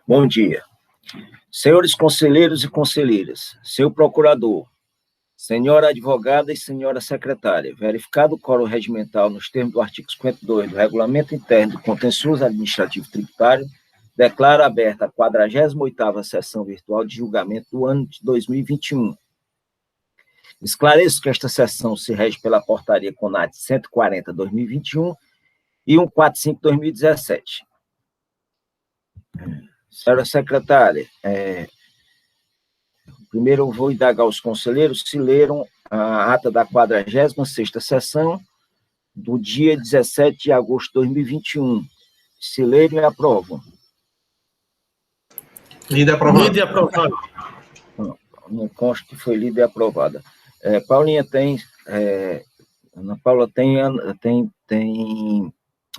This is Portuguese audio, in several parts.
Bom dia. Senhores conselheiros e conselheiras, senhor procurador, senhora advogada e senhora secretária, verificado o quórum regimental nos termos do artigo 52 do Regulamento Interno do Contencioso Administrativo Tributário, declaro aberta a 48ª sessão virtual de julgamento do ano de 2021. Esclareço que esta sessão se rege pela portaria CONAT 140/2021 e 145/2017. Senhora secretária, primeiro eu vou indagar aos conselheiros se leram a ata da 46ª sessão do dia 17 de agosto de 2021. Se leram e aprovam. Lida e aprovada. Lida e aprovada. Não consta que foi lida e aprovada. Paulinha, Ana Paula, tem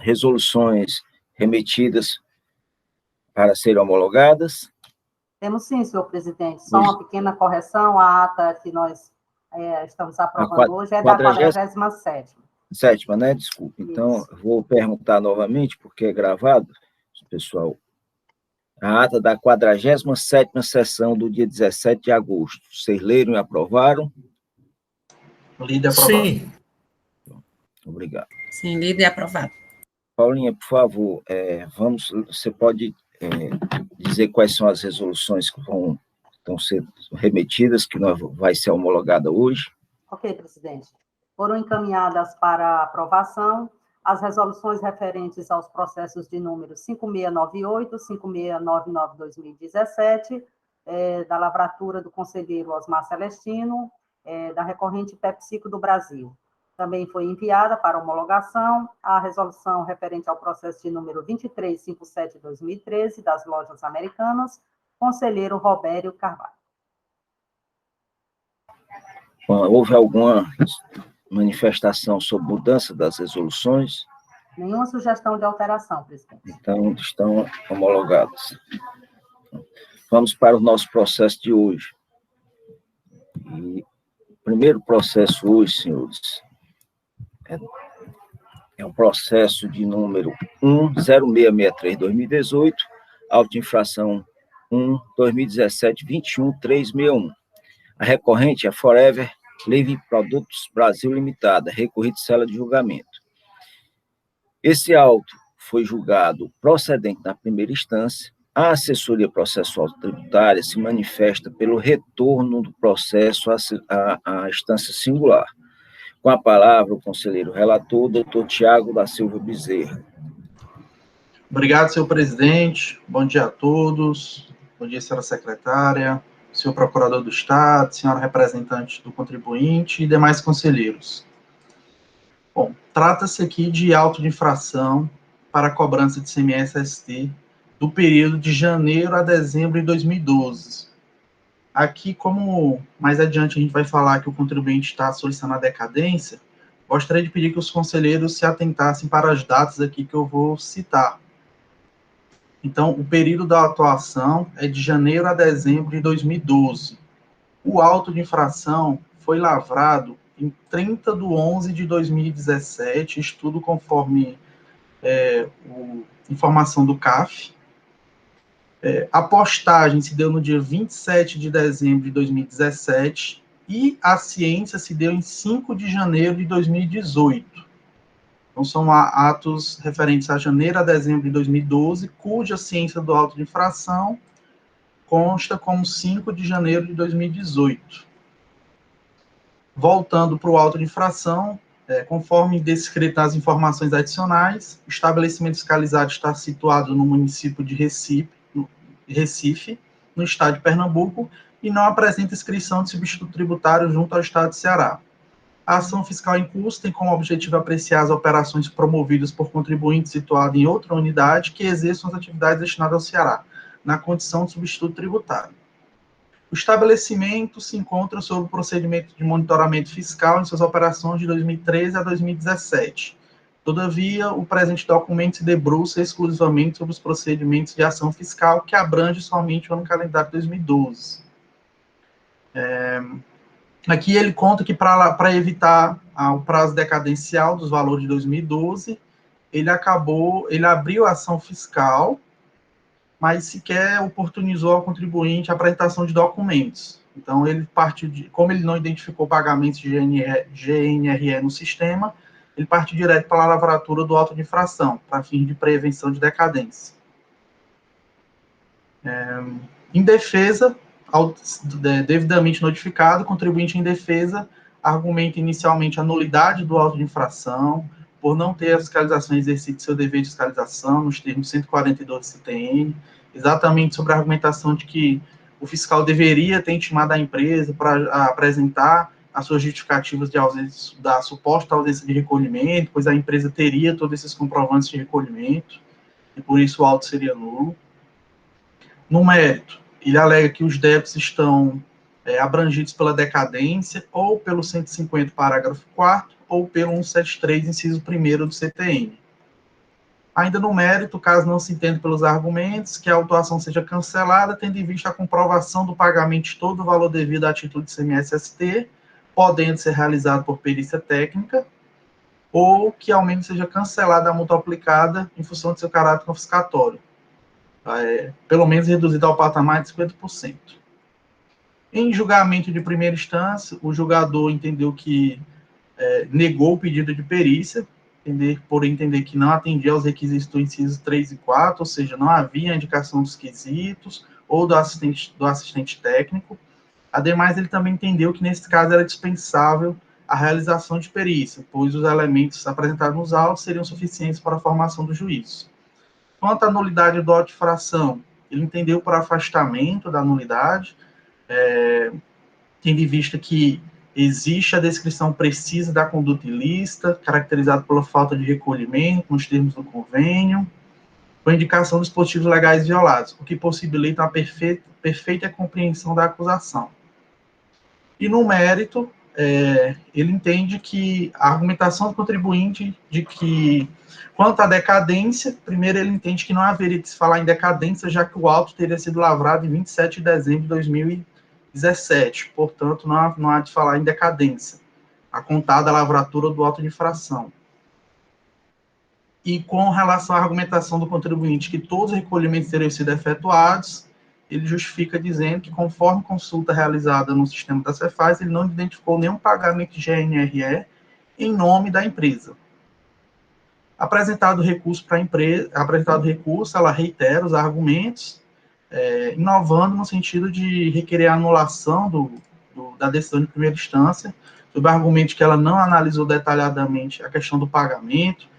resoluções remetidas para serem homologadas? Temos sim, senhor presidente. Só uma pequena correção, a ata que nós estamos aprovando hoje é da 47ª. Sétima, né? Desculpa. Então, vou perguntar novamente, porque é gravado, pessoal. A ata da 47ª sessão do dia 17 de agosto. Vocês leram e aprovaram? Lida e aprovada. Sim. Obrigado. Sim, lida e aprovado. Paulinha, por favor, você pode dizer quais são as resoluções que estão sendo remetidas, que vai ser homologada hoje? Ok, presidente. Foram encaminhadas para aprovação as resoluções referentes aos processos de número 5698, 5699/2017, da lavratura do conselheiro Osmar Celestino, da recorrente Pepsico do Brasil. Também foi enviada para homologação a resolução referente ao processo de número 2357/2013, das lojas americanas, conselheiro Robério Carvalho. Houve alguma manifestação sobre mudança das resoluções? Nenhuma sugestão de alteração, presidente. Então, estão homologadas. Vamos para o nosso processo de hoje. E o primeiro processo hoje, senhores, é um processo de número 10663/2018, auto-infração 1/2017-21361. A recorrente é Forever Living Produtos Brasil Limitada, recorrido de cela de julgamento. Esse auto foi julgado procedente na primeira instância. A assessoria processual tributária se manifesta pelo retorno do processo à instância singular. Com a palavra, o conselheiro relator, doutor Tiago da Silva Bezerra. Obrigado, senhor presidente. Bom dia a todos. Bom dia, senhora secretária, senhor procurador do Estado, senhora representante do contribuinte e demais conselheiros. Bom, trata-se aqui de auto de infração para a cobrança de CMS-ST do período de janeiro a dezembro de 2012. Aqui, como mais adiante a gente vai falar que o contribuinte está solicitando a decadência, gostaria de pedir que os conselheiros se atentassem para as datas aqui que eu vou citar. Então, o período da atuação é de janeiro a dezembro de 2012. O auto de infração foi lavrado em 30/11/2017, estudo conforme informação do CAF. A postagem se deu no dia 27 de dezembro de 2017 e a ciência se deu em 5 de janeiro de 2018. Então, são atos referentes a janeiro a dezembro de 2012, cuja ciência do auto de infração consta como 5 de janeiro de 2018. Voltando para o auto de infração, conforme descrito nas informações adicionais, o estabelecimento fiscalizado está situado no município de Recife, no estado de Pernambuco, e não apresenta inscrição de substituto tributário junto ao estado de Ceará. A ação fiscal em curso tem como objetivo apreciar as operações promovidas por contribuinte situado em outra unidade que exerçam as atividades destinadas ao Ceará, na condição de substituto tributário. O estabelecimento se encontra sob o procedimento de monitoramento fiscal em suas operações de 2013 a 2017. Todavia, o presente documento se debruça exclusivamente sobre os procedimentos de ação fiscal, que abrange somente o ano calendário de 2012. Aqui ele conta que para evitar o prazo decadencial dos valores de 2012, ele abriu a ação fiscal, mas sequer oportunizou ao contribuinte a apresentação de documentos. Então, ele partiu como ele não identificou pagamentos de GNRE no sistema, ele partiu direto para a lavratura do auto de infração, para fins de prevenção de decadência. Em defesa, devidamente notificado, o contribuinte em defesa argumenta inicialmente a nulidade do auto de infração, por não ter a fiscalização exercido seu dever de fiscalização, nos termos 142 do CTN, exatamente sobre a argumentação de que o fiscal deveria ter intimado a empresa para apresentar as suas justificativas de ausência, da suposta ausência de recolhimento, pois a empresa teria todos esses comprovantes de recolhimento, e por isso o auto seria nulo. No mérito, ele alega que os débitos estão abrangidos pela decadência, ou pelo 150, parágrafo 4º, ou pelo 173, inciso 1º do CTN. Ainda no mérito, caso não se entenda pelos argumentos, que a autuação seja cancelada, tendo em vista a comprovação do pagamento de todo o valor devido a título de CMS-ST, podendo ser realizado por perícia técnica, ou que ao menos seja cancelada a multa aplicada em função de seu caráter confiscatório, pelo menos reduzida ao patamar de 50%. Em julgamento de primeira instância, o julgador entendeu que negou o pedido de perícia, por entender que não atendia aos requisitos do inciso 3 e 4, ou seja, não havia indicação dos quesitos ou do assistente técnico. Ademais, ele também entendeu que, nesse caso, era dispensável a realização de perícia, pois os elementos apresentados nos autos seriam suficientes para a formação do juízo. Quanto à nulidade do auto de infração, ele entendeu por afastamento da nulidade, tendo em vista que existe a descrição precisa da conduta ilícita, caracterizada pela falta de recolhimento, nos termos do convênio, com indicação dos dispositivos legais violados, o que possibilita uma perfeita compreensão da acusação. E no mérito, ele entende que a argumentação do contribuinte de que, quanto à decadência, primeiro ele entende que não haveria de se falar em decadência, já que o auto teria sido lavrado em 27 de dezembro de 2017, portanto, não há de falar em decadência, a contada a lavratura do auto de infração. E com relação à argumentação do contribuinte que todos os recolhimentos teriam sido efetuados, ele justifica dizendo que, conforme consulta realizada no sistema da Cefaz, ele não identificou nenhum pagamento de GNRE em nome da empresa. Apresentado recurso para a empresa, ela reitera os argumentos, inovando no sentido de requerer a anulação da decisão de primeira instância, sob o argumento de que ela não analisou detalhadamente a questão do pagamento,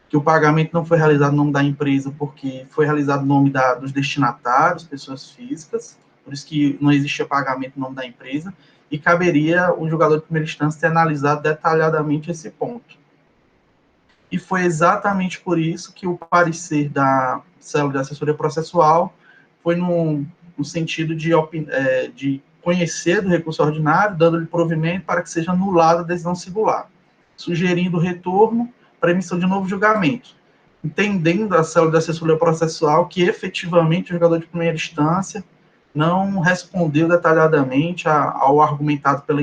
que o pagamento não foi realizado no nome da empresa porque foi realizado no nome dos destinatários, pessoas físicas, por isso que não existia pagamento no nome da empresa, e caberia o julgador de primeira instância ter analisado detalhadamente esse ponto. E foi exatamente por isso que o parecer da célula de assessoria processual foi no sentido de conhecer do recurso ordinário, dando-lhe provimento para que seja anulada a decisão singular, sugerindo o retorno para emissão de novo julgamento, entendendo a célula de assessoria processual que efetivamente o julgador de primeira instância não respondeu detalhadamente ao argumentado pela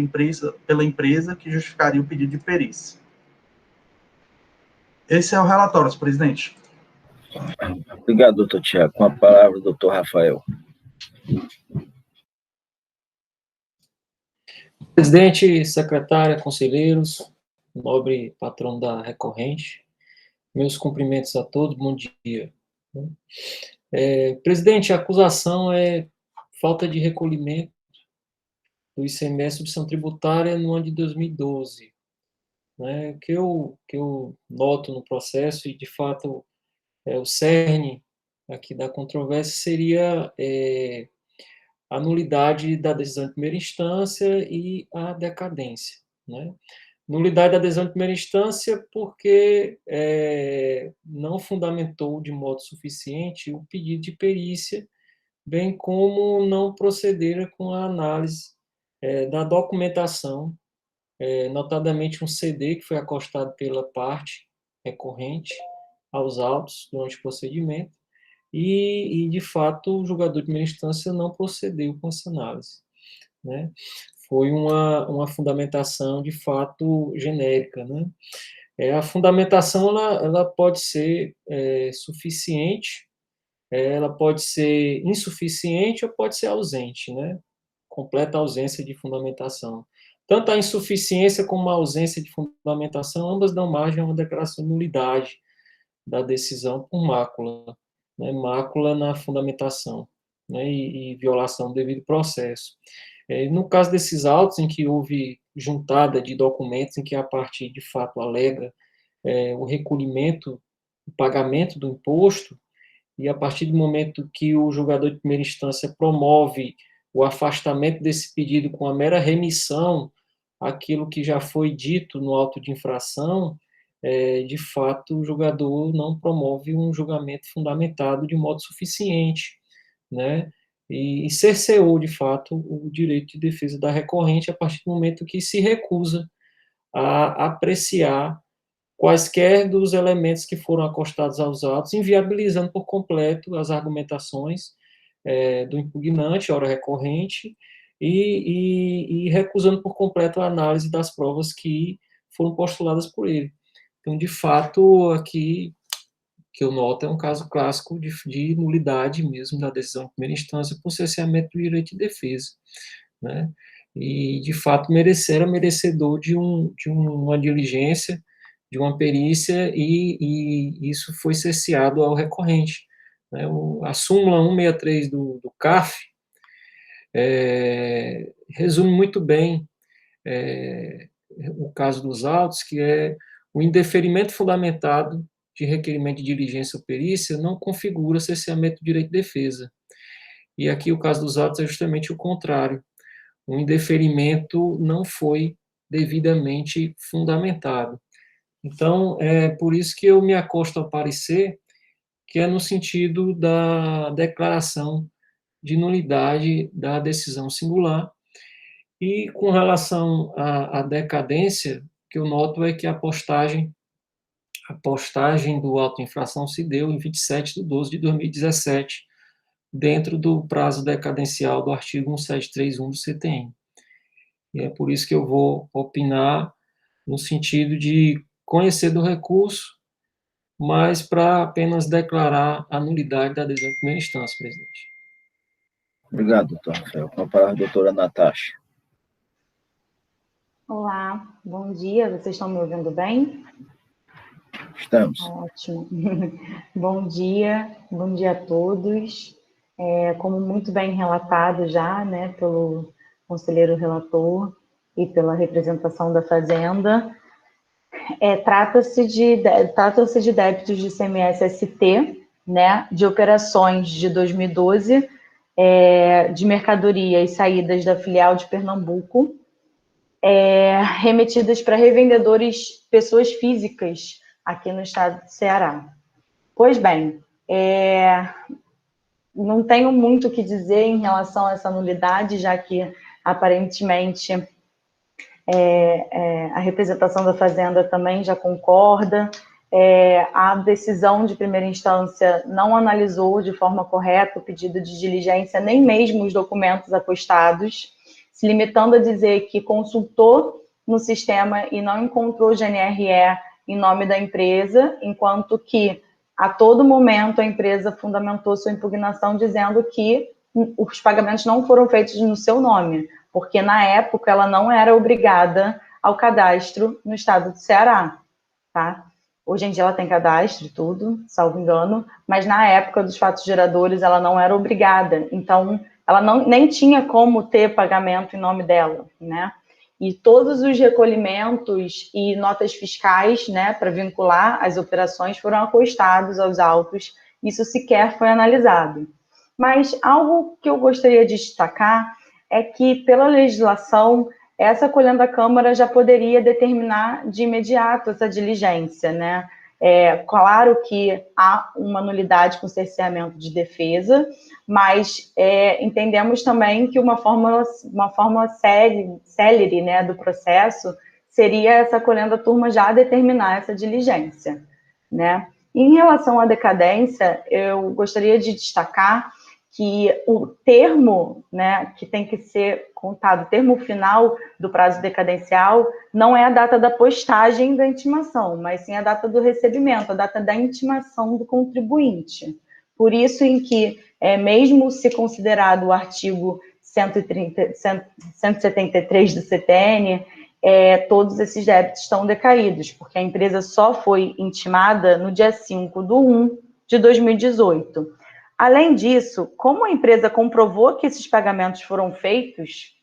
empresa que justificaria o pedido de perícia. Esse é o relatório, senhor presidente. Obrigado, doutor Tiago. Com a palavra, doutor Rafael. Presidente, secretária, conselheiros, nobre patrão da recorrente, meus cumprimentos a todos, bom dia. Presidente, a acusação é falta de recolhimento do ICMS substituição tributária no ano de 2012. O que eu noto no processo, e de fato o cerne aqui da controvérsia, seria a nulidade da decisão de primeira instância e a decadência. Nulidade da decisão de primeira instância porque não fundamentou de modo suficiente o pedido de perícia, bem como não procedera com a análise da documentação, notadamente um CD que foi acostado pela parte recorrente aos autos durante o procedimento, e de fato, o julgador de primeira instância não procedeu com essa análise. Foi uma fundamentação, de fato, genérica. A fundamentação ela pode ser suficiente, ela pode ser insuficiente ou pode ser ausente, né? Completa ausência de fundamentação. Tanto a insuficiência como a ausência de fundamentação, ambas dão margem a uma declaração de nulidade da decisão por mácula, né? Mácula na fundamentação, né? E violação do devido processo. No caso desses autos em que houve juntada de documentos em que a parte de fato alega o recolhimento, o pagamento do imposto, e a partir do momento que o julgador de primeira instância promove o afastamento desse pedido com a mera remissão àquilo que já foi dito no auto de infração, de fato, o julgador não promove um julgamento fundamentado de modo suficiente, né? E cerceou, de fato, o direito de defesa da recorrente a partir do momento que se recusa a apreciar quaisquer dos elementos que foram acostados aos autos, inviabilizando por completo as argumentações do impugnante, ora recorrente, e recusando por completo a análise das provas que foram postuladas por ele. Então, de fato, aqui, que eu noto, é um caso clássico de nulidade mesmo da decisão de primeira instância por cerceamento do direito de defesa, né? E, de fato, era merecedor de uma diligência, de uma perícia, e isso foi cerceado ao recorrente, né? A súmula 163 do CAF resume muito bem o caso dos autos, que é o indeferimento fundamentado de requerimento de diligência ou perícia não configura cerceamento do direito de defesa. E aqui o caso dos autos é justamente o contrário. O indeferimento não foi devidamente fundamentado. Então, é por isso que eu me acosto ao parecer, que é no sentido da declaração de nulidade da decisão singular. E com relação à decadência, o que eu noto é que a postagem do auto de infração se deu em 27/12/2017, dentro do prazo decadencial do artigo 1731 do CTN. E é por isso que eu vou opinar no sentido de conhecer do recurso, mas para apenas declarar a nulidade da decisão de primeira instância, presidente. Obrigado, doutor Rafael. Com a palavra a doutora Natasha. Olá, bom dia. Vocês estão me ouvindo bem? Estamos. Ótimo. Bom dia a todos. Como muito bem relatado já, né, pelo conselheiro relator e pela representação da Fazenda, trata-se de débitos de ICMS-ST, né, de operações de 2012, de mercadorias saídas da filial de Pernambuco, remetidas para revendedores, pessoas físicas, aqui no estado do Ceará. Pois bem, não tenho muito o que dizer em relação a essa nulidade, já que, aparentemente, a representação da Fazenda também já concorda. A decisão de primeira instância não analisou de forma correta o pedido de diligência, nem mesmo os documentos acostados, se limitando a dizer que consultou no sistema e não encontrou GNRE em nome da empresa, enquanto que, a todo momento, a empresa fundamentou sua impugnação dizendo que os pagamentos não foram feitos no seu nome, porque, na época, ela não era obrigada ao cadastro no estado do Ceará, tá? Hoje em dia ela tem cadastro e tudo, salvo engano, mas na época dos fatos geradores ela não era obrigada, então ela nem tinha como ter pagamento em nome dela, né? E todos os recolhimentos e notas fiscais, né, para vincular as operações foram acostados aos autos, isso sequer foi analisado. Mas algo que eu gostaria de destacar é que, pela legislação, essa colhendo da Câmara já poderia determinar de imediato essa diligência, né? Claro que há uma nulidade com cerceamento de defesa, mas entendemos também que uma fórmula célere, né, do processo seria essa colhendo turma já determinar essa diligência, né? Em relação à decadência, eu gostaria de destacar que o termo, né, que tem que ser contado, o termo final do prazo decadencial não é a data da postagem da intimação, mas sim a data do recebimento, a data da intimação do contribuinte. Por isso em que, mesmo se considerado o artigo 173 do CTN, todos esses débitos estão decaídos, porque a empresa só foi intimada no dia 5/1 de 2018. Além disso, como a empresa comprovou que esses pagamentos foram feitos,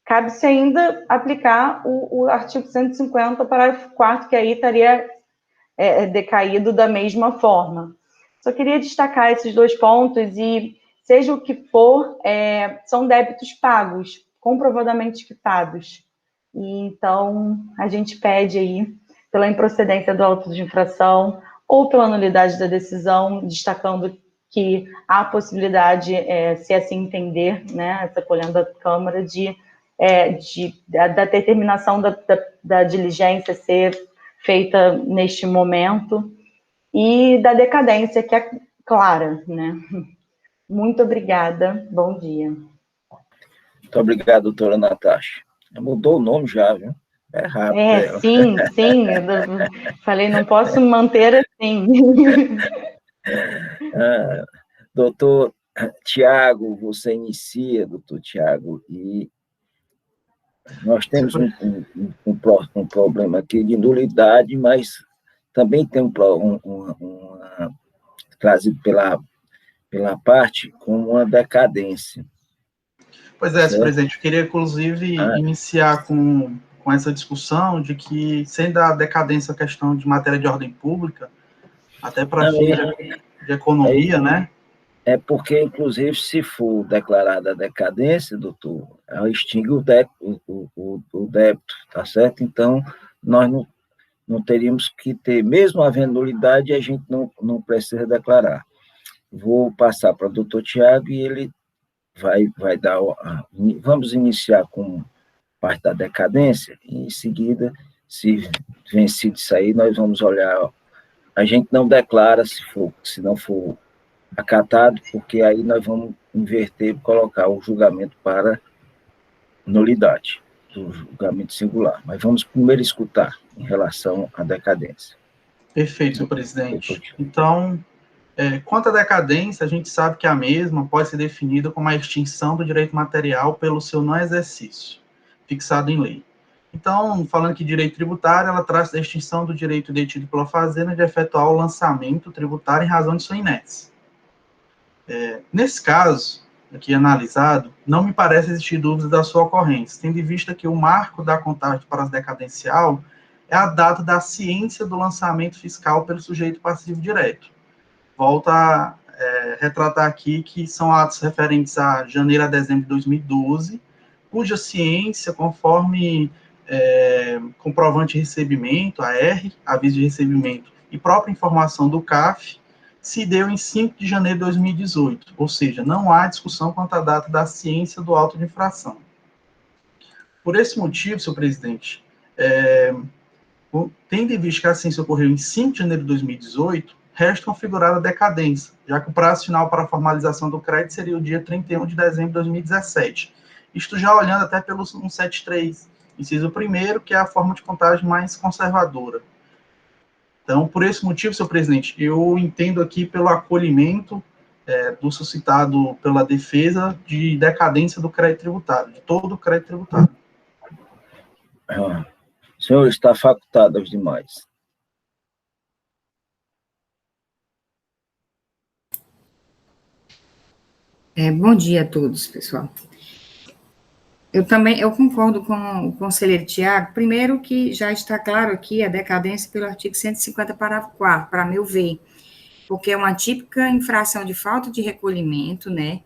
cabe-se ainda aplicar o artigo 150, parágrafo 4º, que aí estaria decaído da mesma forma. Só queria destacar esses 2 pontos e, seja o que for, são débitos pagos, comprovadamente quitados. E, então, a gente pede aí, pela improcedência do auto de infração ou pela nulidade da decisão, destacando que há a possibilidade, se assim entender, né, acolhendo a Câmara, da determinação da diligência ser feita neste momento e da decadência, que é clara, né? Muito obrigada, bom dia. Muito obrigado, doutora Natasha. Mudou o nome já, viu? É rápido. Sim. Eu falei, não posso manter assim. Doutor Tiago, você inicia, doutor Tiago, e nós temos um problema aqui de nulidade, mas também tem trazido pela parte como uma decadência. Pois é, senhor presidente, eu queria, inclusive, iniciar com essa discussão de que, sendo a decadência a questão de matéria de ordem pública, até para fins de economia, né? É porque, inclusive, se for declarada a decadência, doutor, extingue o débito, tá certo? Então, nós não teríamos que ter, mesmo havendo nulidade, a gente não precisa declarar. Vou passar para o doutor Tiago e ele vai dar... Vamos iniciar com parte da decadência, e em seguida, se vencido isso aí, nós vamos olhar... A gente não declara se não for acatado, porque aí nós vamos inverter e colocar o julgamento para nulidade, do julgamento singular. Mas vamos primeiro escutar em relação à decadência. Perfeito, senhor presidente. Então, quanto à decadência, a gente sabe que a mesma pode ser definida como a extinção do direito material pelo seu não exercício, fixado em lei. Então, falando que direito tributário, ela traz a extinção do direito detido pela fazenda de efetuar o lançamento tributário em razão de sua inércia. Nesse caso, aqui analisado, não me parece existir dúvida da sua ocorrência, tendo em vista que o marco da contagem de prazo decadencial é a data da ciência do lançamento fiscal pelo sujeito passivo direto. Volto a retratar aqui que são atos referentes a janeiro a dezembro de 2012, cuja ciência, conforme comprovante de recebimento, AR, aviso de recebimento, e própria informação do CAF, se deu em 5 de janeiro de 2018, ou seja, não há discussão quanto à data da ciência do auto de infração. Por esse motivo, senhor presidente, tendo em vista que a ciência ocorreu em 5 de janeiro de 2018, resta configurada a decadência, já que o prazo final para a formalização do crédito seria o dia 31 de dezembro de 2017. Isto já olhando até pelo 173, inciso 1º, que é a forma de contagem mais conservadora. Então, por esse motivo, senhor presidente, eu entendo aqui pelo acolhimento do suscitado pela defesa de decadência do crédito tributário, de todo o crédito tributário. O senhor está facultado aos demais. Bom dia a todos, pessoal. Eu concordo com o conselheiro Tiago, primeiro que já está claro aqui a decadência pelo artigo 150, parágrafo 4º, para meu ver, porque é uma típica infração de falta de recolhimento, né,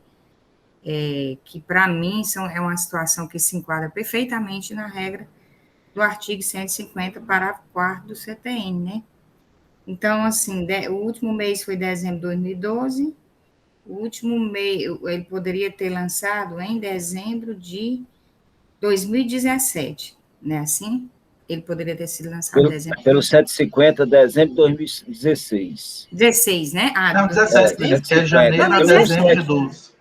que para mim é uma situação que se enquadra perfeitamente na regra do artigo 150, parágrafo 4º do CTN, né. Então, assim, o último mês foi dezembro de 2012, o último mês, ele poderia ter lançado em dezembro de 2017, né, assim? Ele poderia ter sido lançado em dezembro. Pelo 750, dezembro de 2016. 16, né? Não, 17, que é janeiro a dezembro de 12.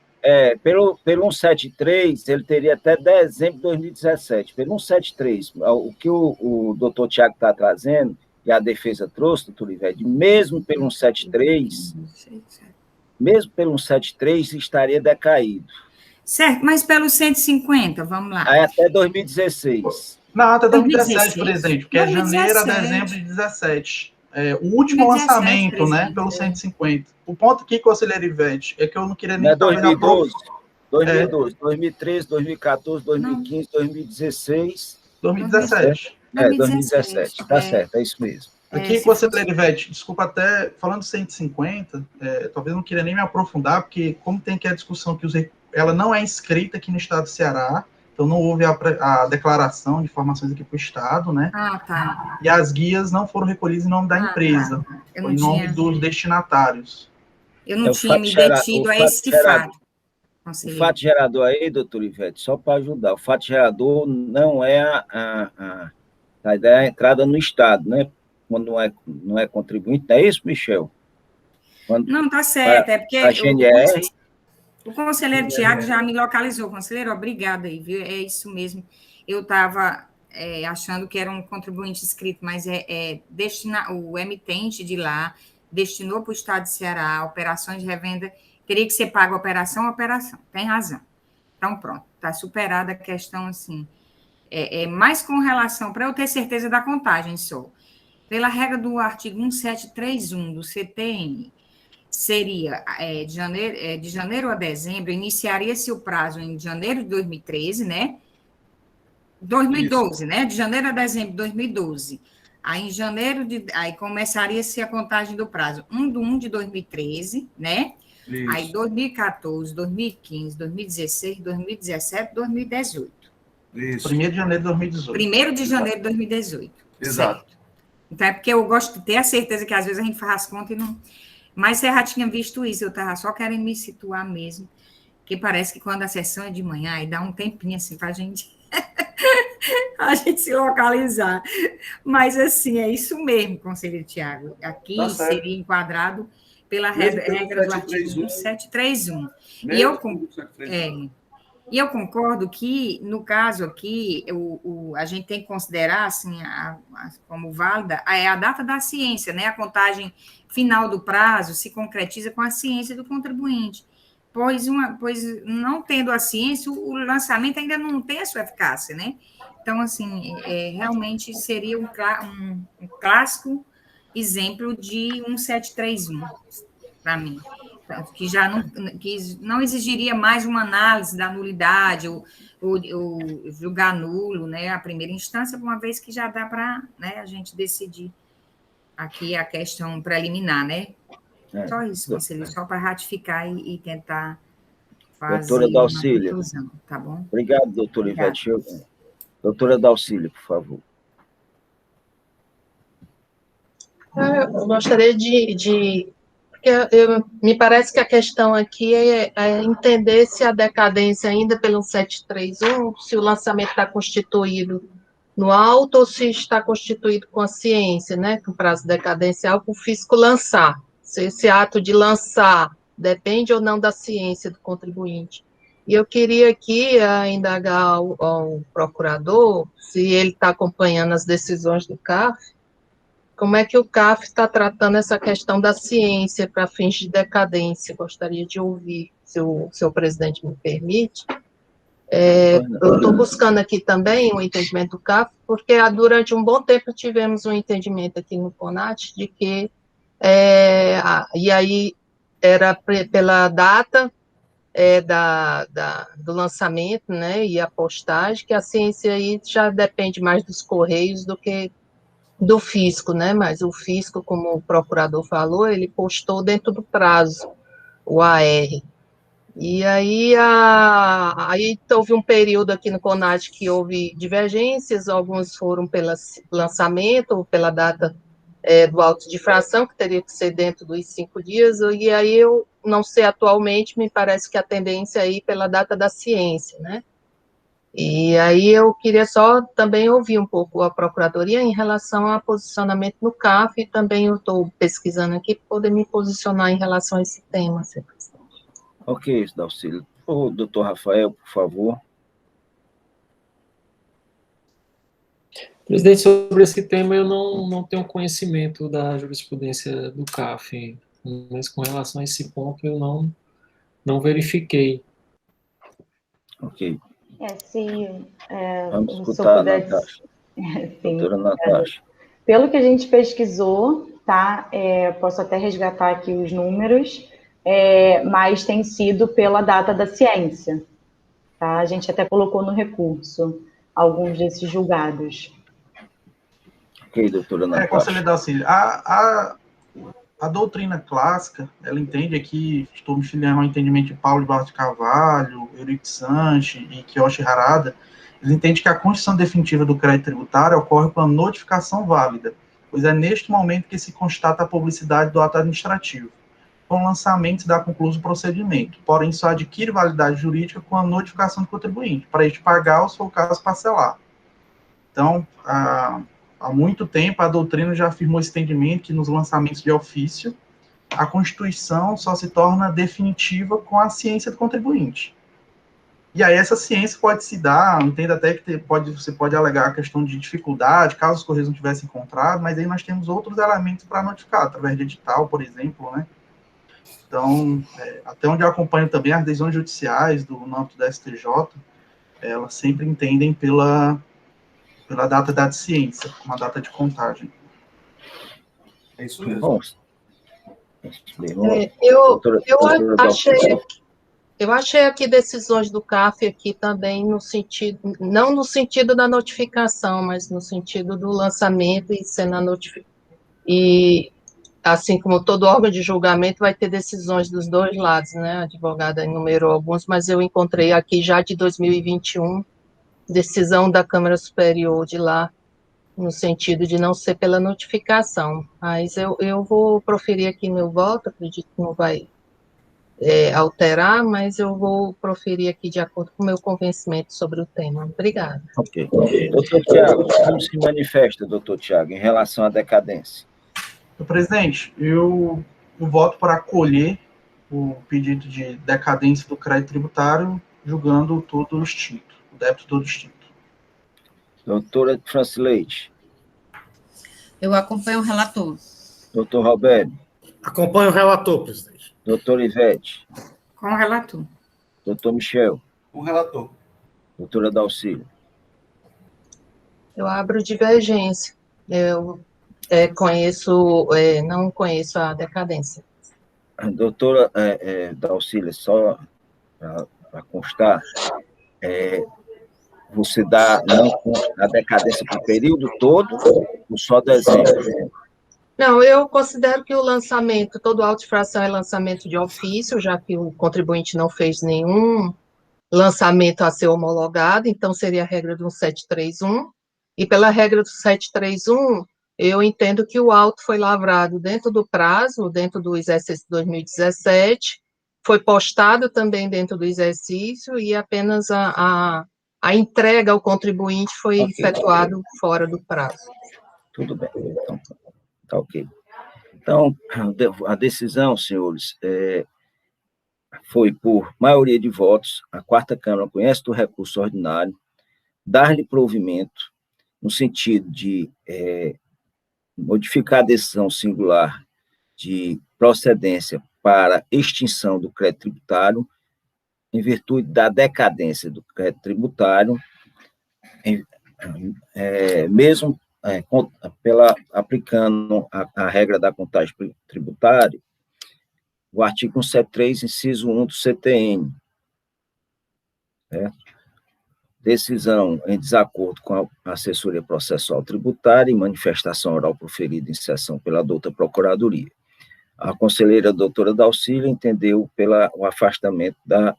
Pelo 173, ele teria até dezembro de 2017. Pelo 173, o que o doutor Tiago está trazendo, e a defesa trouxe, doutor Ivete, mesmo pelo 173 estaria decaído. Certo, mas pelo 150, vamos lá. Aí até 2016. Não, até 2017, 2016. presidente, porque é janeiro a 2017. dezembro de 2017. O último 2017, lançamento, né, pelo 150. O ponto aqui, conselheiro Ivete, é que eu não queria nem... Não é 2012, 2013, 2014, 2015, 2016... 2017. 2017, tá certo, é isso mesmo. Aqui, conselheiro Ivete, desculpa até, falando 150, talvez eu não queria nem me aprofundar, porque como tem aqui a discussão que ela não é inscrita aqui no estado do Ceará, então não houve a declaração de informações aqui para o estado, né? Ah, tá. E as guias não foram recolhidas em nome da empresa, tá. em nome dos destinatários. Eu não tinha me detido a esse fato. O fato gerador aí, doutor Ivete, só para ajudar, o fato gerador não é a ideia da entrada no estado, né? Quando não é contribuinte, não é isso, Michel? Não, tá certo, é porque a GNR... o conselheiro Tiago já me localizou. Conselheiro, obrigada aí, viu? É isso mesmo. Eu estava achando que era um contribuinte inscrito, mas o emitente de lá destinou para o estado de Ceará operações de revenda, teria que ser paga operação a operação. Tem razão. Então, pronto, está superada a questão, assim. Mais com relação, para eu ter certeza da contagem só. Pela regra do artigo 1731 do CTN, seria de janeiro a dezembro, iniciaria-se o prazo em janeiro de 2013, né? 2012, isso. Né? De janeiro a dezembro de 2012. Aí, aí começaria-se a contagem do prazo 1 de 2013, né? Isso. Aí, 2014, 2015, 2016, 2017, 2018. Isso. 1º de janeiro de 2018. 1º de janeiro de 2018. Exato. Certo. Então, é porque eu gosto de ter a certeza que às vezes a gente faz as contas e não... Mas você já tinha visto isso, eu estava só querendo me situar mesmo, que parece que quando a sessão é de manhã, aí dá um tempinho assim para a gente se localizar. Mas, assim, é isso mesmo, conselheiro Tiago. Aqui seria enquadrado pela regra do artigo 1731. E eu concordo que, no caso aqui, a gente tem que considerar, assim, como válida, a data da ciência, né? A contagem final do prazo se concretiza com a ciência do contribuinte, pois não tendo a ciência, o lançamento ainda não tem a sua eficácia, né? Então, assim, realmente seria um clássico exemplo de 1731, para mim. Que não exigiria mais uma análise da nulidade ou julgar nulo, né, a primeira instância, uma vez que já dá para, né, a gente decidir aqui a questão preliminar, né? Só isso, conselheiro, só para ratificar e tentar fazer doutora Dalcília, uma conclusão, tá bom? Obrigado, doutora Ivete. Doutora Dalcília, por favor. Eu gostaria me parece que a questão aqui é entender se a decadência ainda pelo 731, se o lançamento está constituído no auto ou se está constituído com a ciência, né, com prazo decadencial, para o fisco lançar. Se esse ato de lançar depende ou não da ciência do contribuinte. E eu queria aqui indagar ao procurador, se ele está acompanhando as decisões do CAF, como é que o CAF está tratando essa questão da ciência para fins de decadência? Gostaria de ouvir, se o senhor presidente me permite. Eu estou buscando aqui também o entendimento do CAF, porque durante um bom tempo tivemos um entendimento aqui no CONAT de que, e aí era pela data do lançamento, né, e a postagem, que a ciência aí já depende mais dos Correios do que do fisco, né, mas o fisco, como o procurador falou, ele postou dentro do prazo, o AR. E aí, aí houve um período aqui no CONAT que houve divergências, alguns foram pelo lançamento, ou pela data do auto de infração, que teria que ser dentro dos 5 dias, e aí eu não sei atualmente, me parece que a tendência aí pela data da ciência, né? E aí eu queria só também ouvir um pouco a Procuradoria em relação ao posicionamento no CAF, e também eu estou pesquisando aqui para poder me posicionar em relação a esse tema, senhor presidente. Ok, Dalcília. O doutor Rafael, por favor. Presidente, sobre esse tema eu não tenho conhecimento da jurisprudência do CAF, mas com relação a esse ponto eu não verifiquei. Ok. Se Vamos eu escutar a puder, Natasha. sim, Doutora Natasha. pelo que a gente pesquisou, tá? Posso até resgatar aqui os números, mas tem sido pela data da ciência, tá? A gente até colocou no recurso alguns desses julgados. Ok, doutora Natasha. Conselheiro Dalcílio, a doutrina clássica, ela entende aqui, estou me filiando ao entendimento de Paulo de Barros de Carvalho, Eurico Sanches e Kiyoshi Harada, eles entendem que a constituição definitiva do crédito tributário ocorre com a notificação válida, pois é neste momento que se constata a publicidade do ato administrativo. Com o lançamento se dá concluído o procedimento, porém só adquire validade jurídica com a notificação do contribuinte, para este pagar ou, se for o caso, parcelar. Então, há muito tempo, a doutrina já afirmou esse entendimento que nos lançamentos de ofício, a Constituição só se torna definitiva com a ciência do contribuinte. E aí essa ciência pode se dar, entendo até que você pode alegar a questão de dificuldade, caso os Correios não tivessem encontrado, mas aí nós temos outros elementos para notificar, através de edital, por exemplo, né? Então, até onde eu acompanho também as decisões judiciais no âmbito da STJ, elas sempre entendem pela data da ciência, uma data de contagem. É isso mesmo. Bom, eu achei aqui decisões do CAF aqui também no sentido, não no sentido da notificação, mas no sentido do lançamento e sendo e assim como todo órgão de julgamento vai ter decisões dos dois lados, né? A advogada enumerou alguns, mas eu encontrei aqui já de 2021 decisão da Câmara Superior de lá, no sentido de não ser pela notificação. Mas eu vou proferir aqui meu voto, acredito que não vai alterar, mas eu vou proferir aqui de acordo com o meu convencimento sobre o tema. Obrigada. Ok. Doutor Tiago, como se manifesta, doutor Tiago, em relação à decadência? Presidente, eu voto para acolher o pedido de decadência do crédito tributário, julgando todo extinto, o débito todo extinto. Doutora Francileite. Eu acompanho o relator. Doutor Roberto. Acompanho o relator, presidente. Doutora Ivete. Com o relator. Doutor Michel. Com o relator. Doutora Dalcília. Eu abro divergência. Eu não conheço a decadência. Doutora Dalcília, só para constar, você dá a decadência para o período todo ou só dezembro? Não, eu considero que o lançamento, todo auto de fração é lançamento de ofício, já que o contribuinte não fez nenhum lançamento a ser homologado, então seria a regra do 731, e pela regra do 731, eu entendo que o auto foi lavrado dentro do prazo, dentro do exercício de 2017, foi postado também dentro do exercício, e apenas a entrega ao contribuinte foi efetuado fora do prazo. Tudo bem, então, tá ok. Então, a decisão, senhores, foi por maioria de votos, a quarta Câmara conhece do recurso ordinário, dar-lhe provimento, no sentido de modificar a decisão singular de procedência para extinção do crédito tributário, em virtude da decadência do crédito tributário, mesmo aplicando a regra da contagem tributária, o artigo 173, inciso 1 do CTN. Decisão em desacordo com a assessoria processual tributária e manifestação oral proferida em sessão pela douta Procuradoria. A conselheira doutora Dalcília entendeu o afastamento da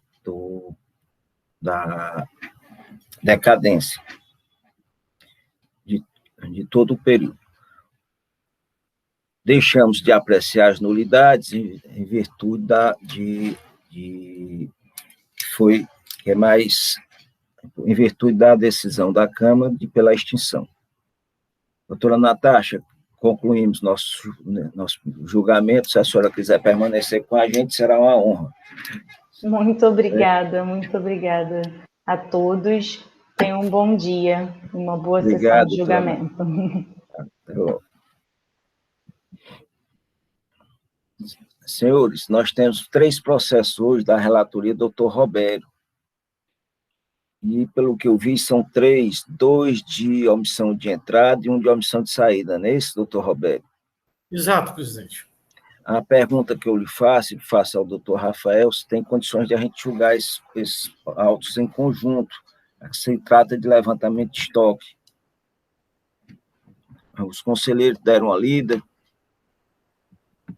decadência de todo o período. Deixamos de apreciar as nulidades em virtude em virtude da decisão da Câmara pela extinção. Doutora Natasha, concluímos nosso julgamento. Se a senhora quiser permanecer com a gente, será uma honra. Muito obrigada a todos. Tenham um bom dia, uma boa sessão de julgamento. Senhores, nós temos 3 processos hoje da relatoria do Dr. Roberto. E, pelo que eu vi, são 3, 2 de omissão de entrada e 1 de omissão de saída, não é isso, doutor Roberto? Exato, presidente. A pergunta que eu lhe faço ao doutor Rafael, se tem condições de a gente julgar esses autos em conjunto. Se trata de levantamento de estoque. Os conselheiros deram a lida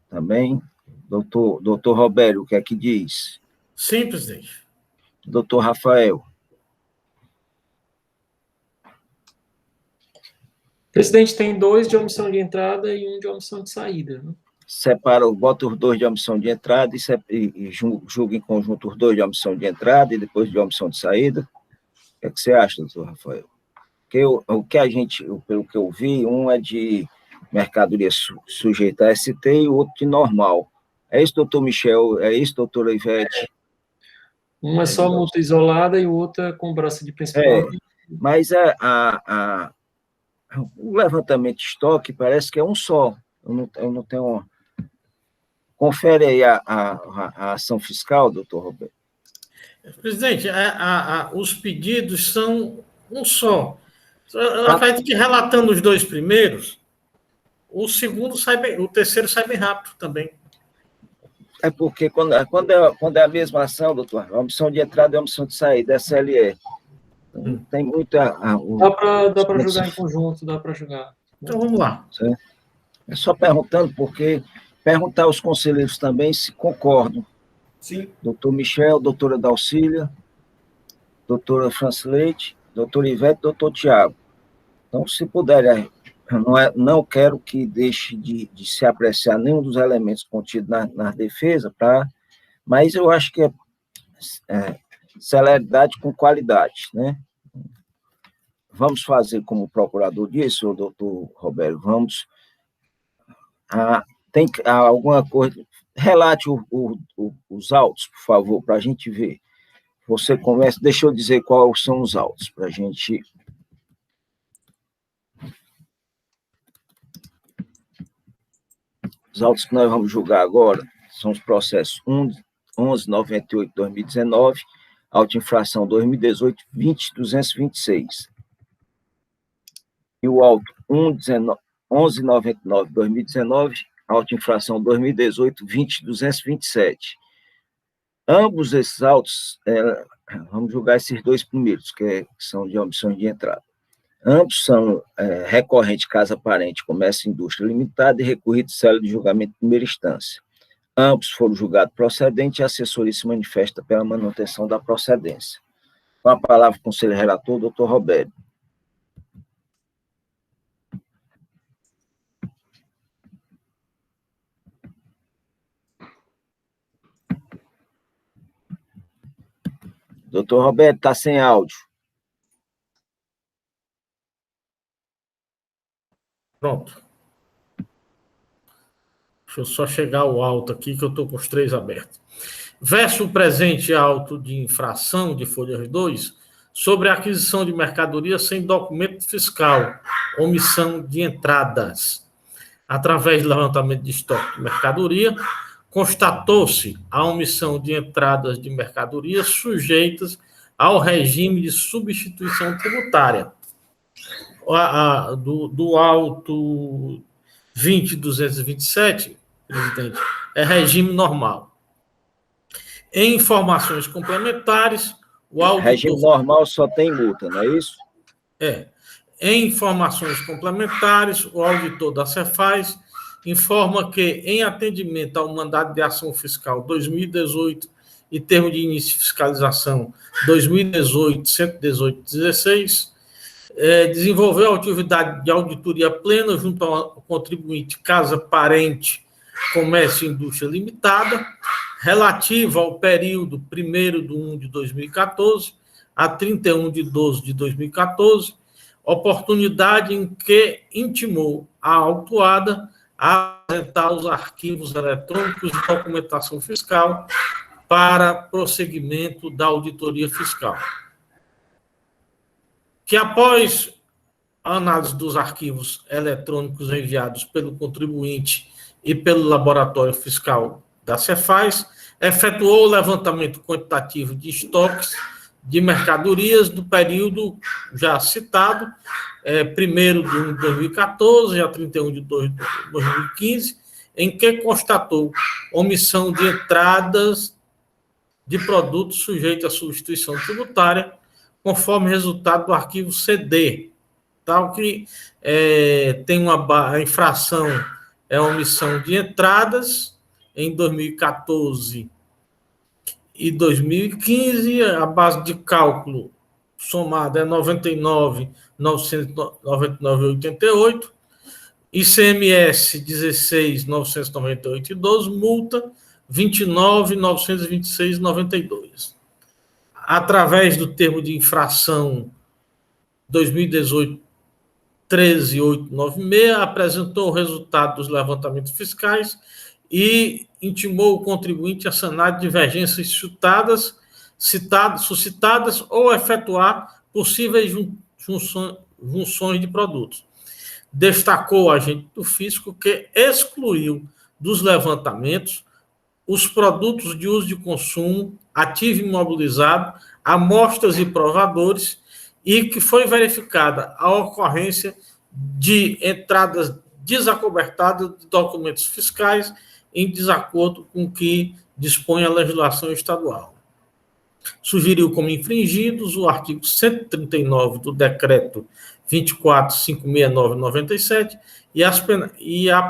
também. Doutor Roberto, o que é que diz? Sim, presidente. Doutor Rafael. Presidente, tem 2 de omissão de entrada e 1 de omissão de saída. Né? Bota os 2 de omissão de entrada e julga em conjunto os 2 de omissão de entrada e depois de omissão de saída. O que é que você acha, doutor Rafael? Pelo que eu vi, um é de mercadoria sujeita a ST e o outro de normal. É isso, doutor Michel? É isso, doutora Ivete? Um é só multa isolada e o outro é cobrança de principal. Mas o levantamento de estoque parece que é um só. Eu não tenho... Confere aí a ação fiscal, doutor Roberto. Presidente, os pedidos são um só. Ela vai que relatando os 2 primeiros, o terceiro sai bem rápido também. É porque quando é a mesma ação, doutor, a omissão de entrada e a omissão de saída, SLE. Tem muita... Dá para julgar em conjunto, dá para julgar. Então, vamos lá. É só perguntando, porque perguntar aos conselheiros também se concordam. Sim. Doutor Michel, doutora Dalcília, doutora Francileite, doutora Ivete, doutor Tiago. Então, se puderem, não quero que deixe de se apreciar nenhum dos elementos contidos na defesa, mas eu acho que é celeridade com qualidade, né? Vamos fazer como o procurador disse, o doutor Roberto, tem alguma coisa... Relate os autos, por favor, para a gente ver. Você começa... Deixa eu dizer quais são os autos, para a gente... Os autos que nós vamos julgar agora são os processos 1198-2019, auto-infração 2018-20.226. E o auto 1199-2019, auto-infração 2018-20.227. Ambos esses autos, vamos julgar esses 2 primeiros, que são de omissão de entrada. Ambos são recorrente casa parente, comércio e indústria limitada e recorrido célula de julgamento de primeira instância. Ambos foram julgados procedentes e a assessoria se manifesta pela manutenção da procedência. Com a palavra, o conselheiro relator, doutor Roberto. Doutor Roberto, está sem áudio. Pronto. Deixa eu só chegar ao auto aqui, que eu estou com os 3 abertos. Verso o presente auto de infração de folhas 2 sobre a aquisição de mercadoria sem documento fiscal, omissão de entradas. Através do levantamento de estoque de mercadoria, constatou-se a omissão de entradas de mercadoria sujeitas ao regime de substituição tributária. Do auto 20.227, presidente, é regime normal. Em informações complementares, o auditor... Regime normal só tem multa, não é isso? Em informações complementares, o auditor da Cefaz informa que, em atendimento ao mandado de ação fiscal 2018 e termo de início de fiscalização 2018-118-16, desenvolveu a atividade de auditoria plena junto ao contribuinte Casa Parente Comércio e Indústria Limitada, relativa ao período 1º de 2014 a 31 de 12 de 2014, oportunidade em que intimou a autuada a apresentar os arquivos eletrônicos de documentação fiscal para prosseguimento da auditoria fiscal. Que após a análise dos arquivos eletrônicos enviados pelo contribuinte e pelo laboratório fiscal da Cefaz, efetuou o levantamento quantitativo de estoques de mercadorias do período já citado, 1º de 2014 a 31 de 2015, em que constatou omissão de entradas de produtos sujeitos à substituição tributária, conforme resultado do arquivo CD, tal que tem a infração é a omissão de entradas em 2014 e 2015, a base de cálculo somada é 99.999,88, ICMS 16.998,12, multa 29.926,92. Através do termo de infração 2018-13896, apresentou o resultado dos levantamentos fiscais e intimou o contribuinte a sanar divergências suscitadas ou efetuar possíveis junções de produtos. Destacou o agente do fisco que excluiu dos levantamentos os produtos de uso de consumo, ativo imobilizado, amostras e provadores, e que foi verificada a ocorrência de entradas desacobertadas de documentos fiscais em desacordo com o que dispõe a legislação estadual. Sugeriu como infringidos o artigo 139 do Decreto 24.569/97 e a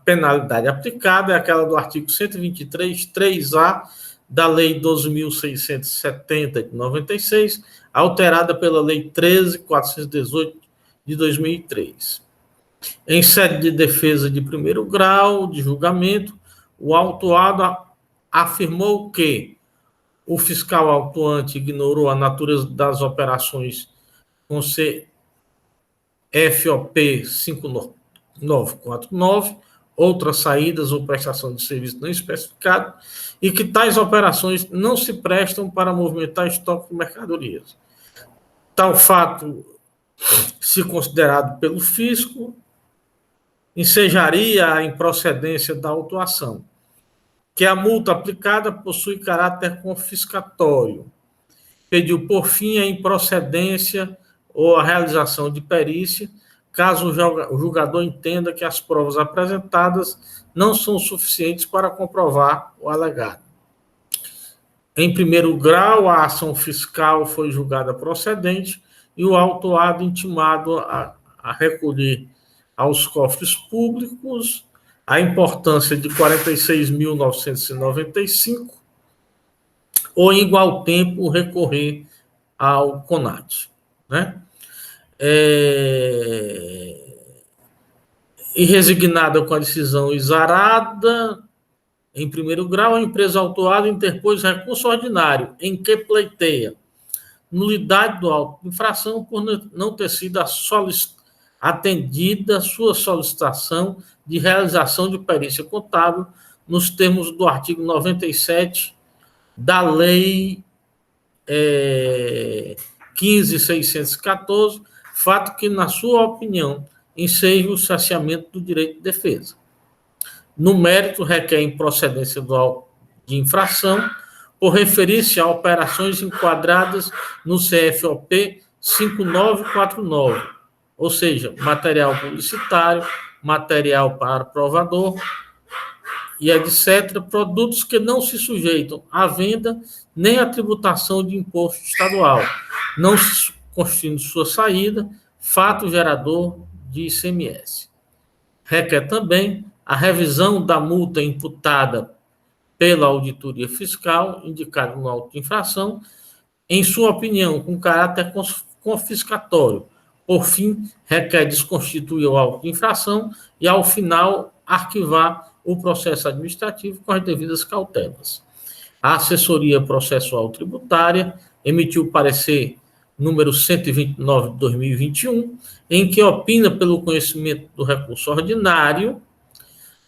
penalidade aplicada é aquela do artigo 123, 3A da Lei 12.670 de 96, alterada pela Lei 13.418 de 2003. Em sede de defesa de primeiro grau de julgamento, o autuado afirmou que o fiscal autuante ignorou a natureza das operações com CFOP 5949, outras saídas ou prestação de serviço não especificado, e que tais operações não se prestam para movimentar estoque de mercadorias. Tal fato, se considerado pelo fisco, ensejaria a improcedência da autuação, que a multa aplicada possui caráter confiscatório. Pediu, por fim, a improcedência ou a realização de perícia, caso o julgador entenda que as provas apresentadas não são suficientes para comprovar o alegado. Em primeiro grau, a ação fiscal foi julgada procedente e o autuado intimado a recolher aos cofres públicos a importância de 46.995 ou, em igual tempo, recorrer ao CONAT, né? E resignada com a decisão exarada, em primeiro grau, a empresa autuada interpôs recurso ordinário, em que pleiteia nulidade do auto de infração por não ter sido atendida sua solicitação de realização de perícia contábil nos termos do artigo 97 da Lei 15.614, fato que, na sua opinião, enseja o saciamento do direito de defesa. No mérito, requer improcedência do auto de infração por referir-se a operações enquadradas no CFOP 5949, ou seja, material publicitário, material para provador e etc., produtos que não se sujeitam à venda nem à tributação de imposto estadual, não se constituindo sua saída fato gerador de ICMS. Requer também a revisão da multa imputada pela auditoria fiscal, indicada no auto de infração, em sua opinião, com caráter confiscatório. Por fim, requer desconstituir o auto de infração e, ao final, arquivar o processo administrativo com as devidas cautelas. A Assessoria Processual Tributária emitiu parecer número 129 de 2021, em que opina pelo conhecimento do recurso ordinário,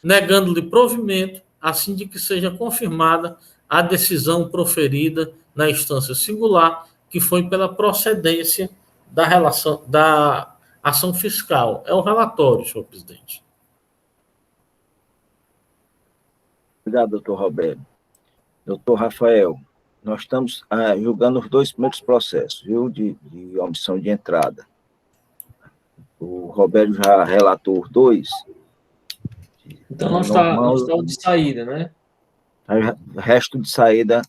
negando-lhe provimento a fim de que seja confirmada a decisão proferida na instância singular, que foi pela procedência da ação fiscal. É o relatório, senhor presidente. Obrigado, doutor Roberto. Doutor Rafael, nós estamos julgando os 2 primeiros processos, viu, de omissão de entrada. O Roberto já relatou os 2. Então, não está o de saída, né? O resto de saída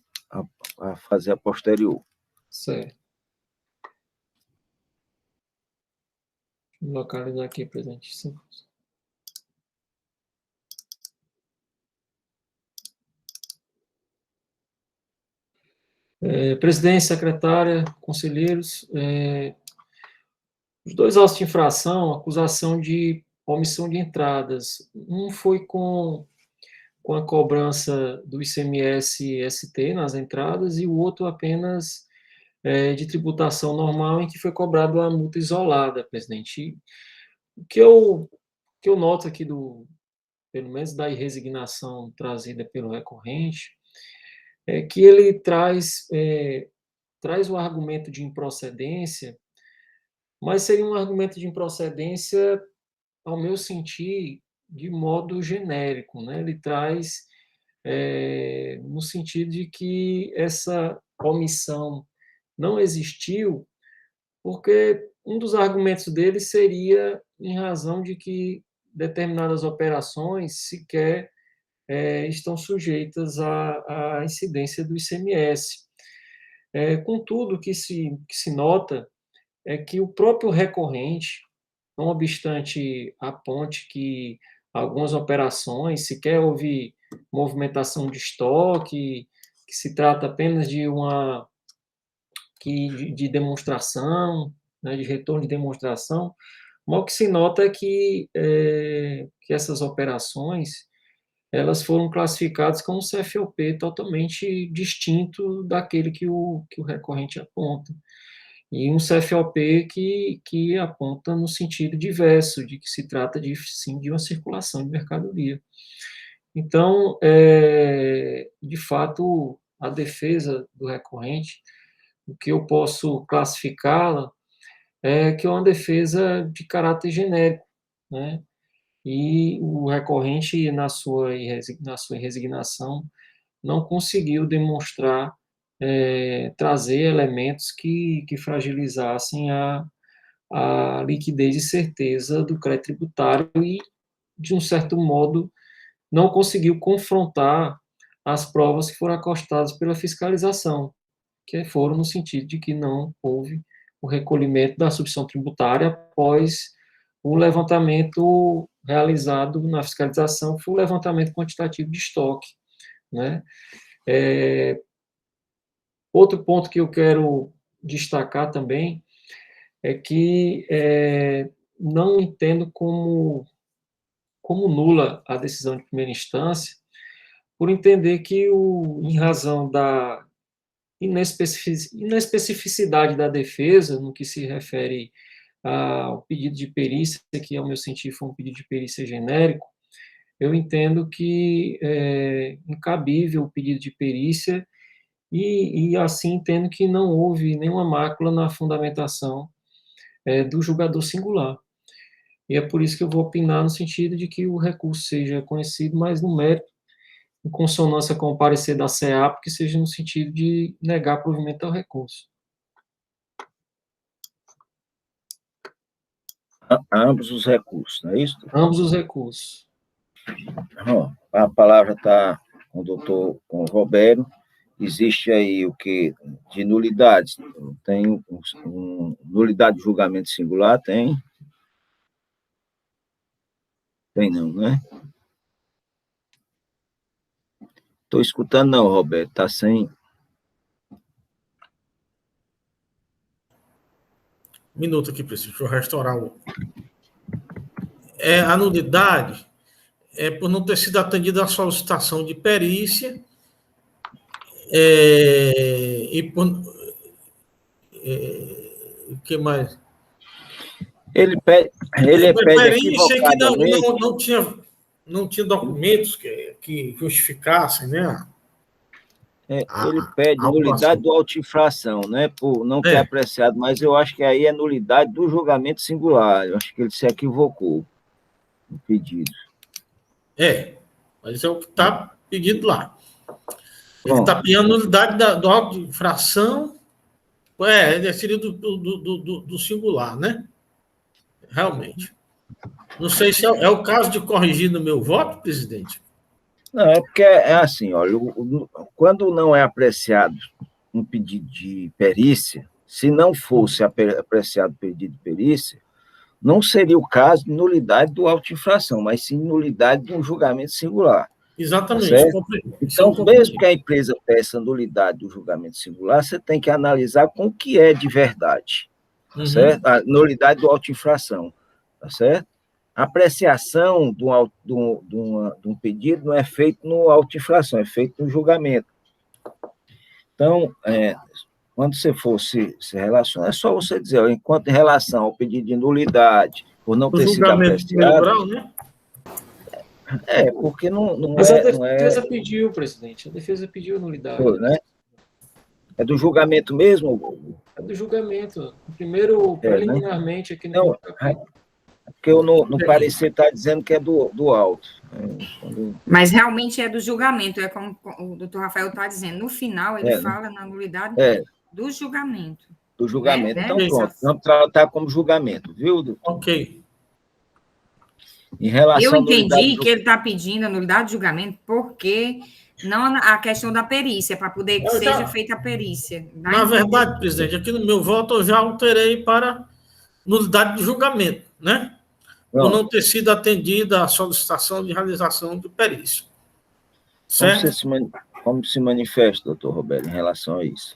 a fazer a posterior. Certo. Vou localizar aqui, presidente. Sim. Presidente, secretária, conselheiros, os 2 autos de infração, acusação de omissão de entradas. Um foi com a cobrança do ICMS-ST nas entradas e o outro apenas de tributação normal, em que foi cobrado a multa isolada, presidente. O que eu noto aqui, pelo menos da resignação trazida pelo recorrente, é que ele traz o argumento de improcedência, mas seria um argumento de improcedência, ao meu sentir, de modo genérico, né? Ele traz no sentido de que essa omissão não existiu, porque um dos argumentos dele seria em razão de que determinadas operações sequer estão sujeitas à incidência do ICMS. Contudo, o que se nota é que o próprio recorrente, não obstante aponte que algumas operações sequer houve movimentação de estoque, que se trata apenas de de demonstração, né, de retorno de demonstração, mas o que se nota é que essas operações elas foram classificadas como CFOP totalmente distinto daquele que o recorrente aponta. E um CFOP que aponta no sentido diverso, de que se trata, sim, de uma circulação de mercadoria. Então, de fato, a defesa do recorrente, o que eu posso classificá-la é que é uma defesa de caráter genérico, né? E o recorrente, na sua resignação, não conseguiu demonstrar, trazer elementos que fragilizassem a liquidez e certeza do crédito tributário e, de um certo modo, não conseguiu confrontar as provas que foram acostadas pela fiscalização, que foram no sentido de que não houve o recolhimento da substituição tributária após o levantamento realizado na fiscalização, foi o levantamento quantitativo de estoque, né? Outro ponto que eu quero destacar também é que não entendo como nula a decisão de primeira instância, por entender que, em razão da inespecificidade da defesa, no que se refere ao pedido de perícia, que, ao meu sentir, foi um pedido de perícia genérico, eu entendo que é incabível o pedido de perícia e assim, entendo que não houve nenhuma mácula na fundamentação do julgador singular. E é por isso que eu vou opinar no sentido de que o recurso seja conhecido, mas no mérito, em consonância com o parecer da CEAP, que seja no sentido de negar provimento ao recurso. Ambos os recursos, não é isso? Ambos os recursos. A palavra está com o Roberto. Existe aí o que de nulidades? Tem nulidade de julgamento singular? Tem? Tem não, né? Estou escutando não, Roberto. Está sem... Minuto aqui, preciso. Deixa eu restaurar o... A nulidade é por não ter sido atendida a solicitação de perícia e por... o que mais? Ele pede perícia equivocadamente... que não tinha documentos, que que justificassem, né? Ele pede nulidade do auto-infração, né, por não ter É. apreciado, mas eu acho que aí é nulidade do julgamento singular. Eu acho que ele se equivocou no pedido. Mas é o que está pedido lá. Ele Bom, está pedindo nulidade do auto de infração, seria do singular, né? Realmente. Não sei se é o caso de corrigir no meu voto, presidente. não, é porque é assim, olha, quando não é apreciado um pedido de perícia, se não fosse apreciado o pedido de perícia, não seria o caso de nulidade do auto-infração, mas sim nulidade de um julgamento singular. Exatamente. Tá, então, mesmo que a empresa peça nulidade do julgamento singular, você tem que analisar com o que é de verdade, tá certo? A nulidade do auto-infração, tá certo? A apreciação de um pedido não é feito no auto-infração, é feito no julgamento. Então, quando você for se relacionar, é só você dizer, enquanto em relação ao pedido de nulidade, por não ter sido apreciado... Grau, né? Porque não Mas é... a defesa pediu, presidente, a defesa pediu nulidade. Né? É do julgamento mesmo? É do julgamento. Primeiro, preliminarmente, aqui no capítulo. Porque eu no parecer está dizendo que é do auto. Mas realmente é do julgamento, é como o doutor Rafael está dizendo. No final, ele fala na nulidade do julgamento. Do julgamento. Então, pronto. Vamos tratar como julgamento, viu, doutor? Ok. Em relação eu entendi que ele está pedindo a nulidade do julgamento porque não a questão da perícia, para poder que seja feita a perícia. Na verdade, presidente, aqui no meu voto eu já alterei para nulidade de julgamento, né? Por não ter sido atendida a solicitação de realização de perícia. Certo? Como se manifesta, doutor Roberto, em relação a isso?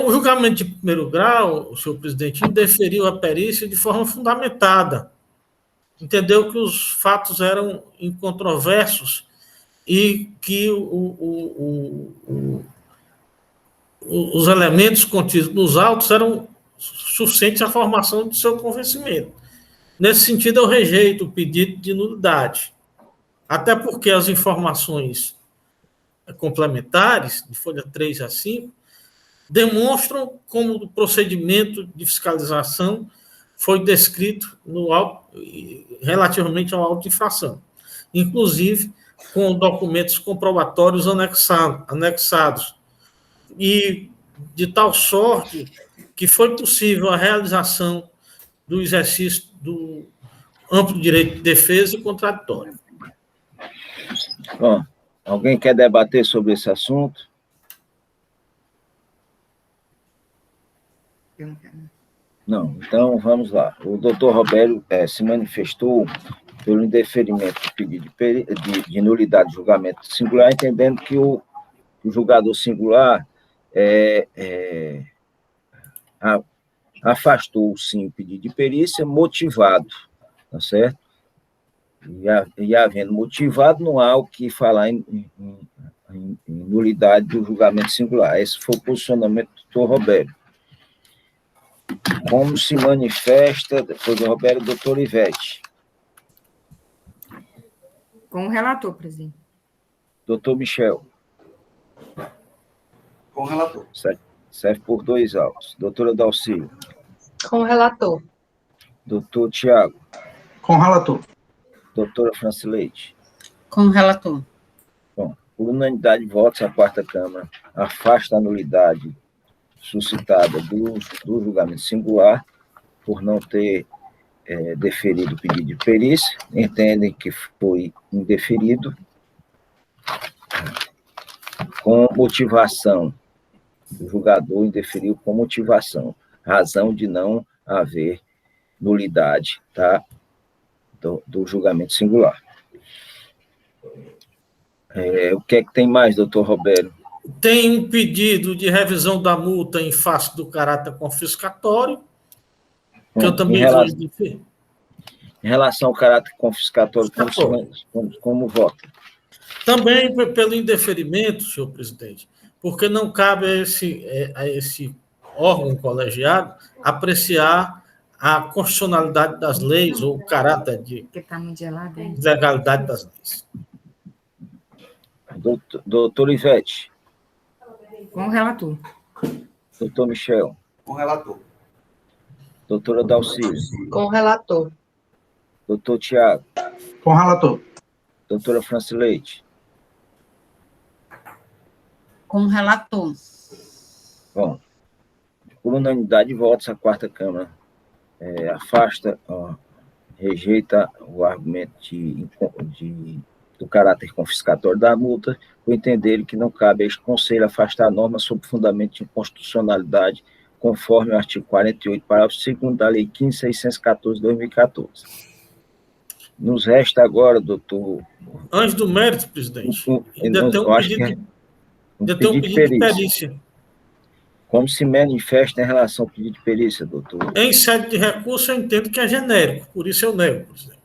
O julgamento de primeiro grau, o senhor presidente, indeferiu a perícia de forma fundamentada. Entendeu que os fatos eram incontroversos e que os elementos contidos nos autos eram suficientes à formação do seu convencimento. Nesse sentido, eu rejeito o pedido de nulidade, até porque as informações complementares, de folha 3 a 5, demonstram como o procedimento de fiscalização foi descrito relativamente ao auto de infração, inclusive com documentos comprobatórios anexados, e de tal sorte que foi possível a realização do exercício do amplo direito de defesa e contraditório. Bom, alguém quer debater sobre esse assunto? Não, então vamos lá. O doutor Roberto se manifestou pelo indeferimento do pedido de nulidade de julgamento singular, entendendo que o julgador singular afastou, sim, o pedido de perícia motivado, tá certo? E havendo motivado, não há o que falar em nulidade do julgamento singular. Esse foi o posicionamento do doutor Roberto. Como se manifesta, depois do Roberto, o doutor Ivete. Com o relator, presidente. Doutor Michel. Com o relator. Serve por 2 autos. Doutora Dalcília. Com o relator. Doutor Tiago. Com o relator. Doutora Francileide. Com o relator. Bom, por unanimidade de votos, a 4ª Câmara afasta a nulidade suscitada do julgamento singular por não ter deferido o pedido de perícia, entendem que foi indeferido com motivação. O julgador indeferiu com motivação, razão de não haver nulidade, tá, do julgamento singular. O que é que tem mais, doutor Roberto? Tem um pedido de revisão da multa em face do caráter confiscatório, que eu também vou dizer. Em relação ao caráter confiscatório, como vota? Também pelo indeferimento, senhor presidente, porque não cabe a esse órgão colegiado apreciar a constitucionalidade das leis ou o caráter de legalidade das leis. Doutor Ivete. Com o relator. Doutor Michel. Com o relator. Doutora Dalcília. Com o relator. Doutor Tiago. Com o relator. Doutora Francileite. Com o relator. Bom, por unanimidade de votos, a quarta Câmara rejeita o argumento do caráter confiscatório da multa, por entender que não cabe a este Conselho afastar a norma sob fundamento de inconstitucionalidade, conforme o artigo 48, parágrafo 2º da Lei 15.614 de 2014. Nos resta agora, doutor... Antes do mérito, presidente, ainda tem um pedido de perícia. Como se manifesta em relação ao pedido de perícia, doutor? Em sede de recurso, eu entendo que é genérico, por isso eu nego, presidente.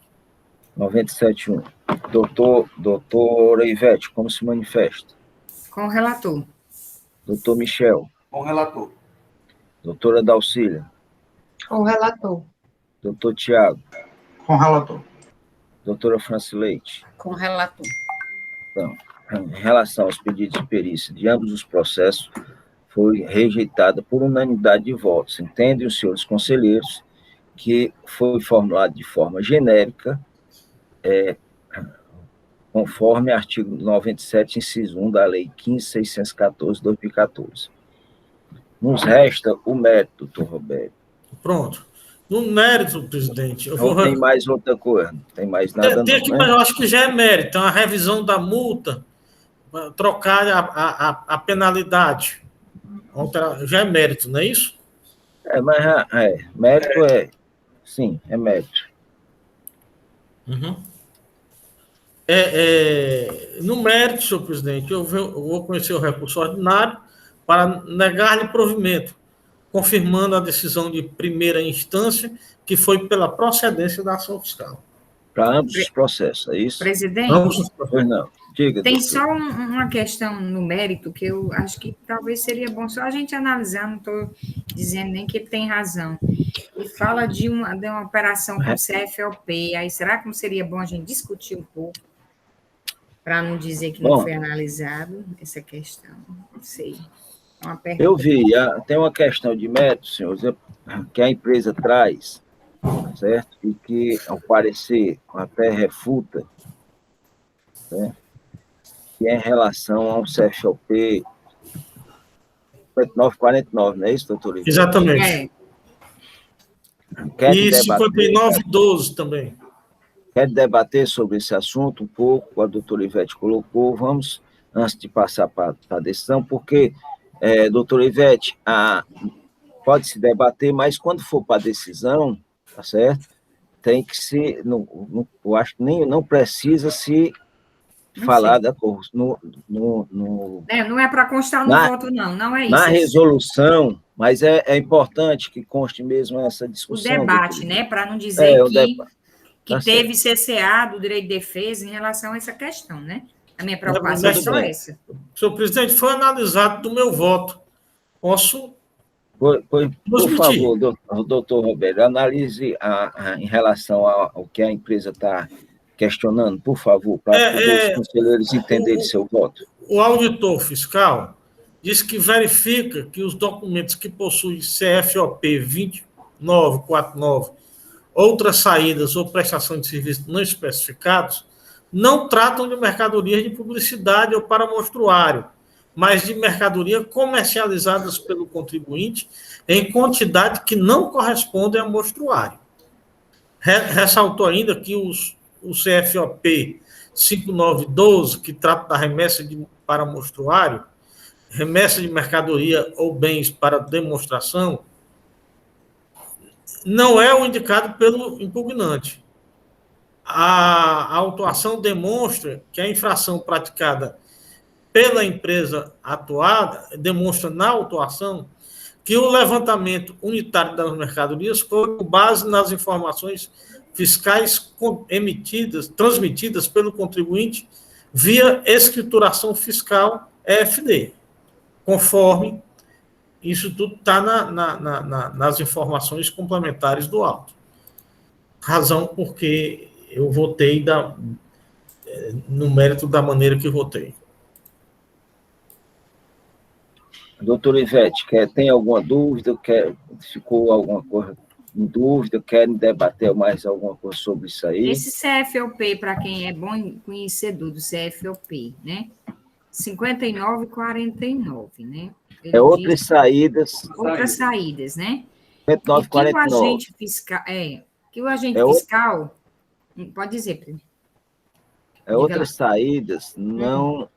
97.1. Doutora Ivete, como se manifesta? Com o relator. Doutor Michel. Com o relator. Doutora Dalcília. Com o relator. Doutor Tiago. Com o relator. Doutora Francileite. Com o relator. Então, em relação aos pedidos de perícia de ambos os processos, foi rejeitada por unanimidade de votos. Entendem os senhores conselheiros que foi formulado de forma genérica, conforme artigo 97, inciso 1 da Lei 15.614 de 2014. Nos resta o mérito, doutor Roberto. Pronto. No mérito, presidente... Não tem mais outra coisa, não tem mais nada tem aqui, não, né? mas eu acho que já é mérito. Então, a revisão da multa, trocar a penalidade. Já é mérito, não é isso? Mérito sim, é mérito. Uhum. No mérito, senhor presidente, eu vou conhecer o recurso ordinário para negar-lhe provimento, confirmando a decisão de primeira instância, que foi pela procedência da ação fiscal. Para ambos os processos, é isso? Presidente, Pois não. Diga, tem doutor. só uma questão no mérito que eu acho que talvez seria bom só a gente analisar, não estou dizendo nem que ele tem razão. Ele fala de uma operação com CFOP, aí será que não seria bom a gente discutir um pouco, para não dizer que não foi analisado essa questão? Não sei. É uma pergunta. Eu vi, tem uma questão de mérito, senhores, que a empresa traz, certo? E que, ao parecer, até refuta, né? Que é em relação ao CFOP 5949, não é isso, doutor Ivete? Exatamente. E 5912 também. Quer debater sobre esse assunto um pouco, a doutora Ivete colocou, vamos, antes de passar para a decisão, porque, doutora Ivete, pode-se debater, mas quando for para a decisão, tá certo? Tem que se, eu acho que não precisa se falar da não é para constar no voto, não é isso. Na resolução, mas é importante que conste mesmo essa discussão. O debate, né? Para não dizer que teve CCA do direito de defesa em relação a essa questão, né? A minha preocupação é só essa. Senhor presidente, foi analisado do meu voto. Posso... Por favor, doutor Roberto, analise em relação ao que a empresa está questionando, por favor, para os conselheiros entenderem seu voto. O auditor fiscal diz que verifica que os documentos que possuem CFOP 2949, outras saídas ou prestação de serviços não especificados, não tratam de mercadorias de publicidade ou para mostruário, mas de mercadoria comercializadas pelo contribuinte em quantidade que não corresponde a mostruário. Ressaltou ainda que o CFOP 5912, que trata da remessa para mostruário, remessa de mercadoria ou bens para demonstração, não é o indicado pelo impugnante. A autuação demonstra que a infração praticada pela empresa atuada, demonstra na autuação que o levantamento unitário das mercadorias foi com base nas informações fiscais transmitidas pelo contribuinte via escrituração fiscal EFD, conforme isso tudo está nas informações complementares do auto. Razão porque eu votei no mérito da maneira que votei. Doutora Ivete, tem alguma dúvida? Ficou alguma coisa em dúvida? Querem debater mais alguma coisa sobre isso aí? Esse CFOP, para quem é bom conhecedor do CFOP, né? 59,49, né? Ele outras saídas. Outras saídas, né? 59,49. Que o agente fiscal... Pode dizer, Pedro. Outras saídas não...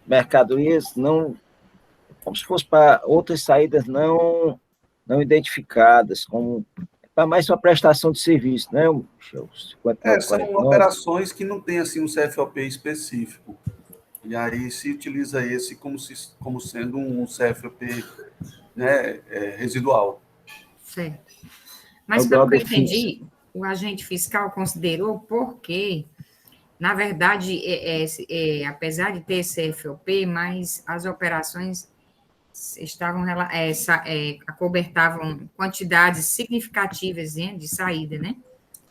mercadorias não... Como se fosse para outras saídas não identificadas, como mais para prestação de serviço, né, Michel? São operações que não têm assim, um CFOP específico. E aí se utiliza esse como sendo um CFOP, né, residual. Certo. Mas, pelo que eu entendi, o agente fiscal considerou porque, na verdade, apesar de ter CFOP, mas as operações estavam acobertavam quantidades significativas, né, de saída, né?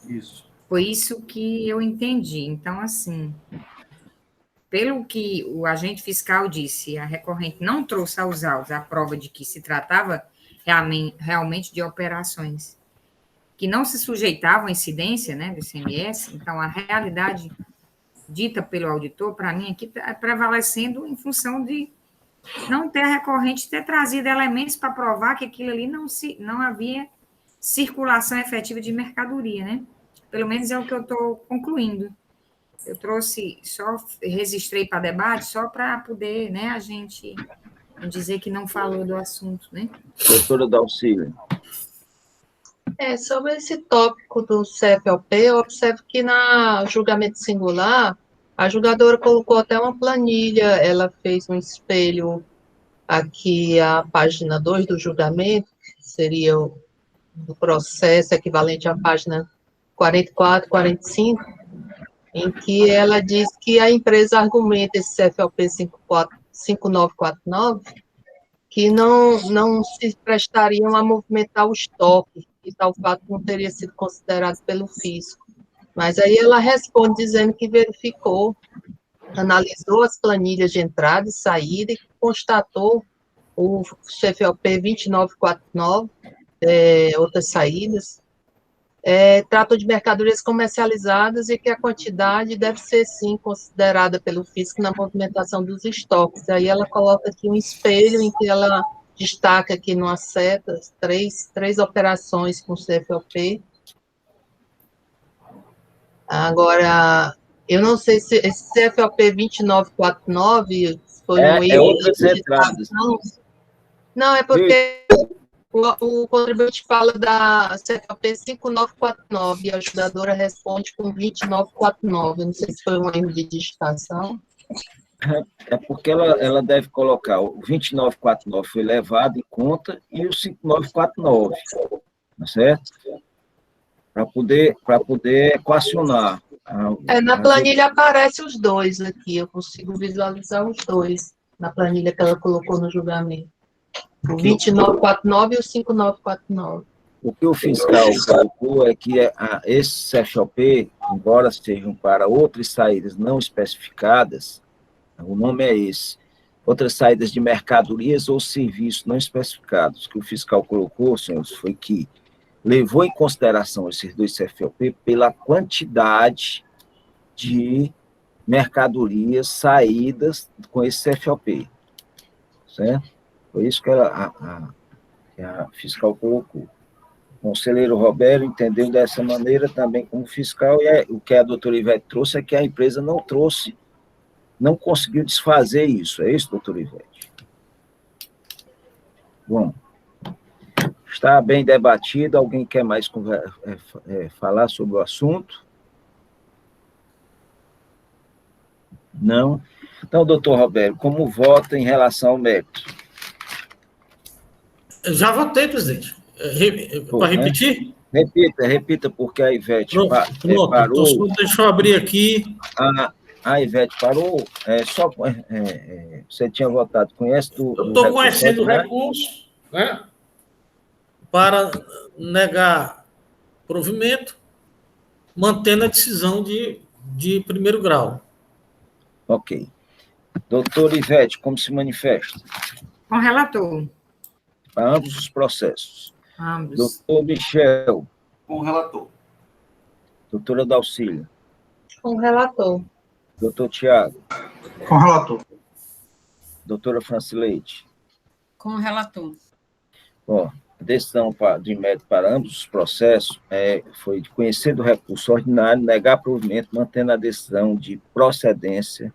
Isso. Foi isso que eu entendi. Então, assim, pelo que o agente fiscal disse, a recorrente não trouxe aos autos a prova de que se tratava realmente de operações que não se sujeitavam à incidência, né, do ICMS. Então, a realidade dita pelo auditor, para mim, aqui está prevalecendo em função de não ter a recorrente ter trazido elementos para provar que aquilo ali não havia circulação efetiva de mercadoria, né? Pelo menos é o que eu estou concluindo. Eu registrei para debate só para poder, né, a gente dizer que não falou do assunto, né? Doutora Dalcília. Sobre esse tópico do CFOP, eu observo que na julgamento singular, a julgadora colocou até uma planilha, ela fez um espelho aqui, a página 2 do julgamento, que seria do processo equivalente à página 44, 45, em que ela diz que a empresa argumenta esse CFOP 5949, que não se prestariam a movimentar o estoque, e tal fato não teria sido considerado pelo fisco. Mas aí ela responde dizendo que verificou, analisou as planilhas de entrada e saída e constatou o CFOP 2949, outras saídas, tratam de mercadorias comercializadas e que a quantidade deve ser, sim, considerada pelo fisco na movimentação dos estoques. Aí ela coloca aqui um espelho em que ela destaca aqui numa seta três operações com CFOP. Agora, eu não sei se esse CFOP 2949 foi um erro. Outras entradas. Não, é porque o contribuinte fala da CFOP 5949 e a ajudadora responde com 2949. Eu não sei se foi um erro de digitação. É porque ela deve colocar o 2949 foi levado em conta e o 5949, tá certo? Para poder equacionar. Na planilha aparece os dois aqui, eu consigo visualizar os dois na planilha que ela colocou no julgamento. O 2949 e o 5949. O que o fiscal colocou é que esse CFOP, embora sejam para outras saídas não especificadas, o nome é esse, outras saídas de mercadorias ou serviços não especificados, que o fiscal colocou, senhores, foi que levou em consideração esses dois CFOP pela quantidade de mercadorias saídas com esse CFOP, certo? Foi isso que a fiscal colocou. O conselheiro Roberto entendeu dessa maneira também como fiscal, e o que a doutora Ivete trouxe é que a empresa não conseguiu desfazer isso. É isso, doutora Ivete? Bom, está bem debatido. Alguém quer mais falar sobre o assunto? Não? Então, doutor Roberto, como vota em relação ao mérito? Já votei, presidente. Para repetir? Repita, porque a Ivete Pronto, parou. Então, deixa eu abrir aqui. A Ivete parou. Você tinha votado. Conhece do Eu estou conhecendo o recurso, né? Para negar provimento, mantendo a decisão de primeiro grau. Ok. Doutora Ivete, como se manifesta? Com relator. Para ambos os processos. Ambos. Doutor Michel. Com o relator. Doutora Dalcília. Com o relator. Doutor Tiago. Com relator. Doutora Francileide. Com o relator. Bom, a decisão de mérito para ambos os processos foi de conhecer do recurso ordinário, negar provimento, mantendo a decisão de procedência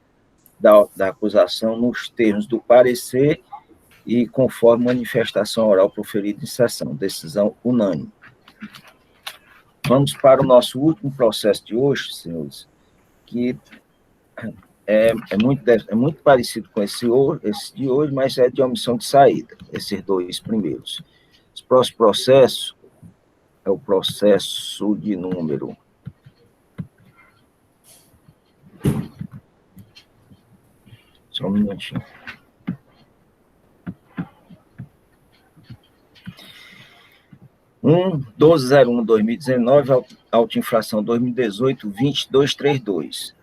da acusação nos termos do parecer e conforme manifestação oral proferida em sessão. Decisão unânime. Vamos para o nosso último processo de hoje, senhores, que é muito parecido com esse de hoje, mas é de omissão de saída, esses dois primeiros. Esse próximo processo é o processo de número... Só um minutinho. Um 1201/2019, autoinfração 2018-2232.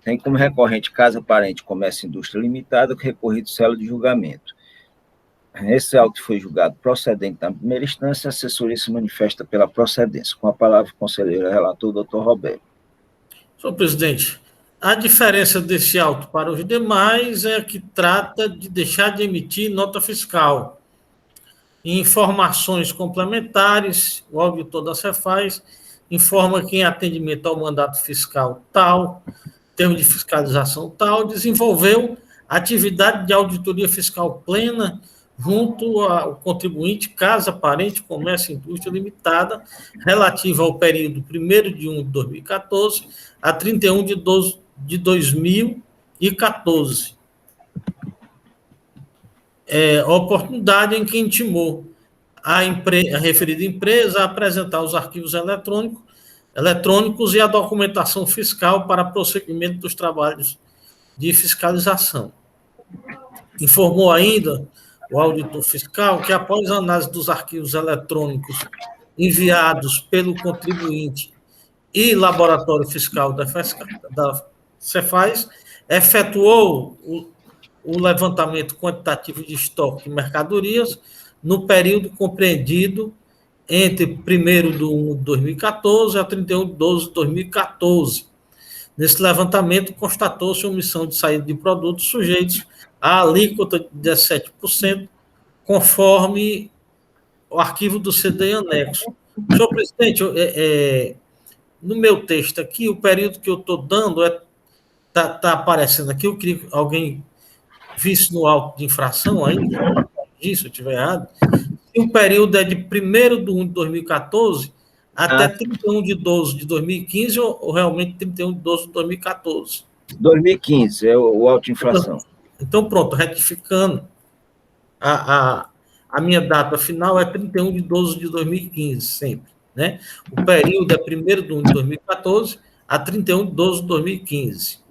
Tem como recorrente Casa Parente Comércio e Indústria Limitada, recorrido cela de julgamento. Esse auto foi julgado procedente na primeira instância, a assessoria se manifesta pela procedência. Com a palavra, o conselheiro relator, doutor Roberto. Senhor presidente, a diferença desse auto para os demais é que trata de deixar de emitir nota fiscal. Informações complementares, o auditor da Cefaz informa que em atendimento ao mandato fiscal tal, termo de fiscalização tal, desenvolveu atividade de auditoria fiscal plena junto ao contribuinte Casa Parente Comércio e Indústria Limitada, relativa ao período 1º de 1 de 2014 a 31 de 12 de 2014. A oportunidade em que intimou a referida empresa a apresentar os arquivos eletrônicos e a documentação fiscal para prosseguimento dos trabalhos de fiscalização. Informou ainda o auditor fiscal que, após a análise dos arquivos eletrônicos enviados pelo contribuinte e laboratório fiscal da Cefaz, efetuou o levantamento quantitativo de estoque de mercadorias no período compreendido entre 1º de 1 de 2014 a 31 de 12 de 2014. Nesse levantamento, constatou-se omissão de saída de produtos sujeitos à alíquota de 17%, conforme o arquivo do CD anexo. Senhor presidente, no meu texto aqui, o período que eu estou dando está aparecendo aqui, eu queria que alguém visse no auto de infração ainda, se eu estiver errado, e o período é de 1º de 1 de 2014 até 31 de 12 de 2015 ou realmente 31 de 12 de 2014? 2015 é o auto de infração. Então, pronto, retificando, a minha data final é 31 de 12 de 2015, sempre, né? O período é 1º de 1 de 2014 a 31 de 12 de 2015.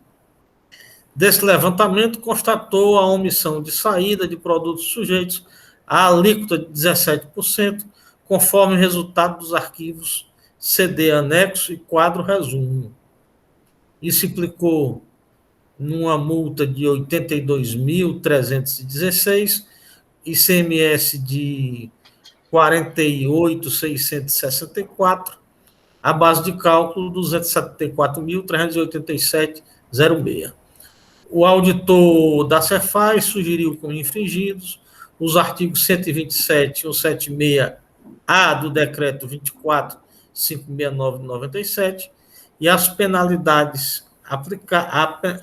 Desse levantamento, constatou a omissão de saída de produtos sujeitos à alíquota de 17%, conforme resultado dos arquivos CD anexo e quadro resumo. Isso implicou numa multa de R$ 82.316, ICMS de R$ 48.664, a base de cálculo R$ 274.387,06. O auditor da Cefaz sugeriu como infringidos os artigos 127 e 176-A do decreto 24.569 de 97 e as penalidades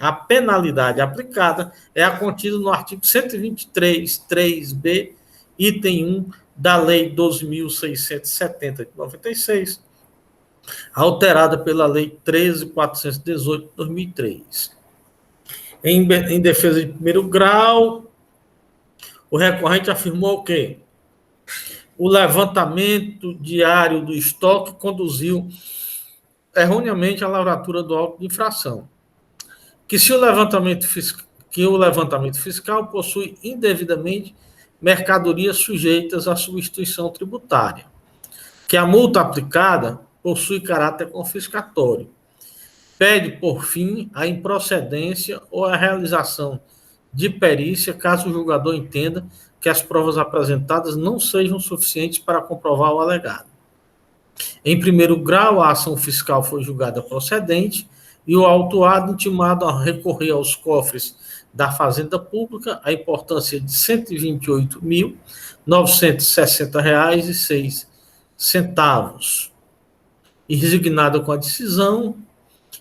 a penalidade aplicada é a contida no artigo 123, 3b, item 1 da Lei 12.670 de 96, alterada pela Lei 13.418 de 2003. Em defesa de primeiro grau, o recorrente afirmou que o levantamento diário do estoque conduziu erroneamente à lavratura do auto de infração, que o levantamento fiscal possui indevidamente mercadorias sujeitas à substituição tributária, que a multa aplicada possui caráter confiscatório, pede, por fim, a improcedência ou a realização de perícia, caso o julgador entenda que as provas apresentadas não sejam suficientes para comprovar o alegado. Em primeiro grau, a ação fiscal foi julgada procedente e o autuado intimado a recorrer aos cofres da Fazenda Pública a importância de R$ 128.960,06. E resignada com a decisão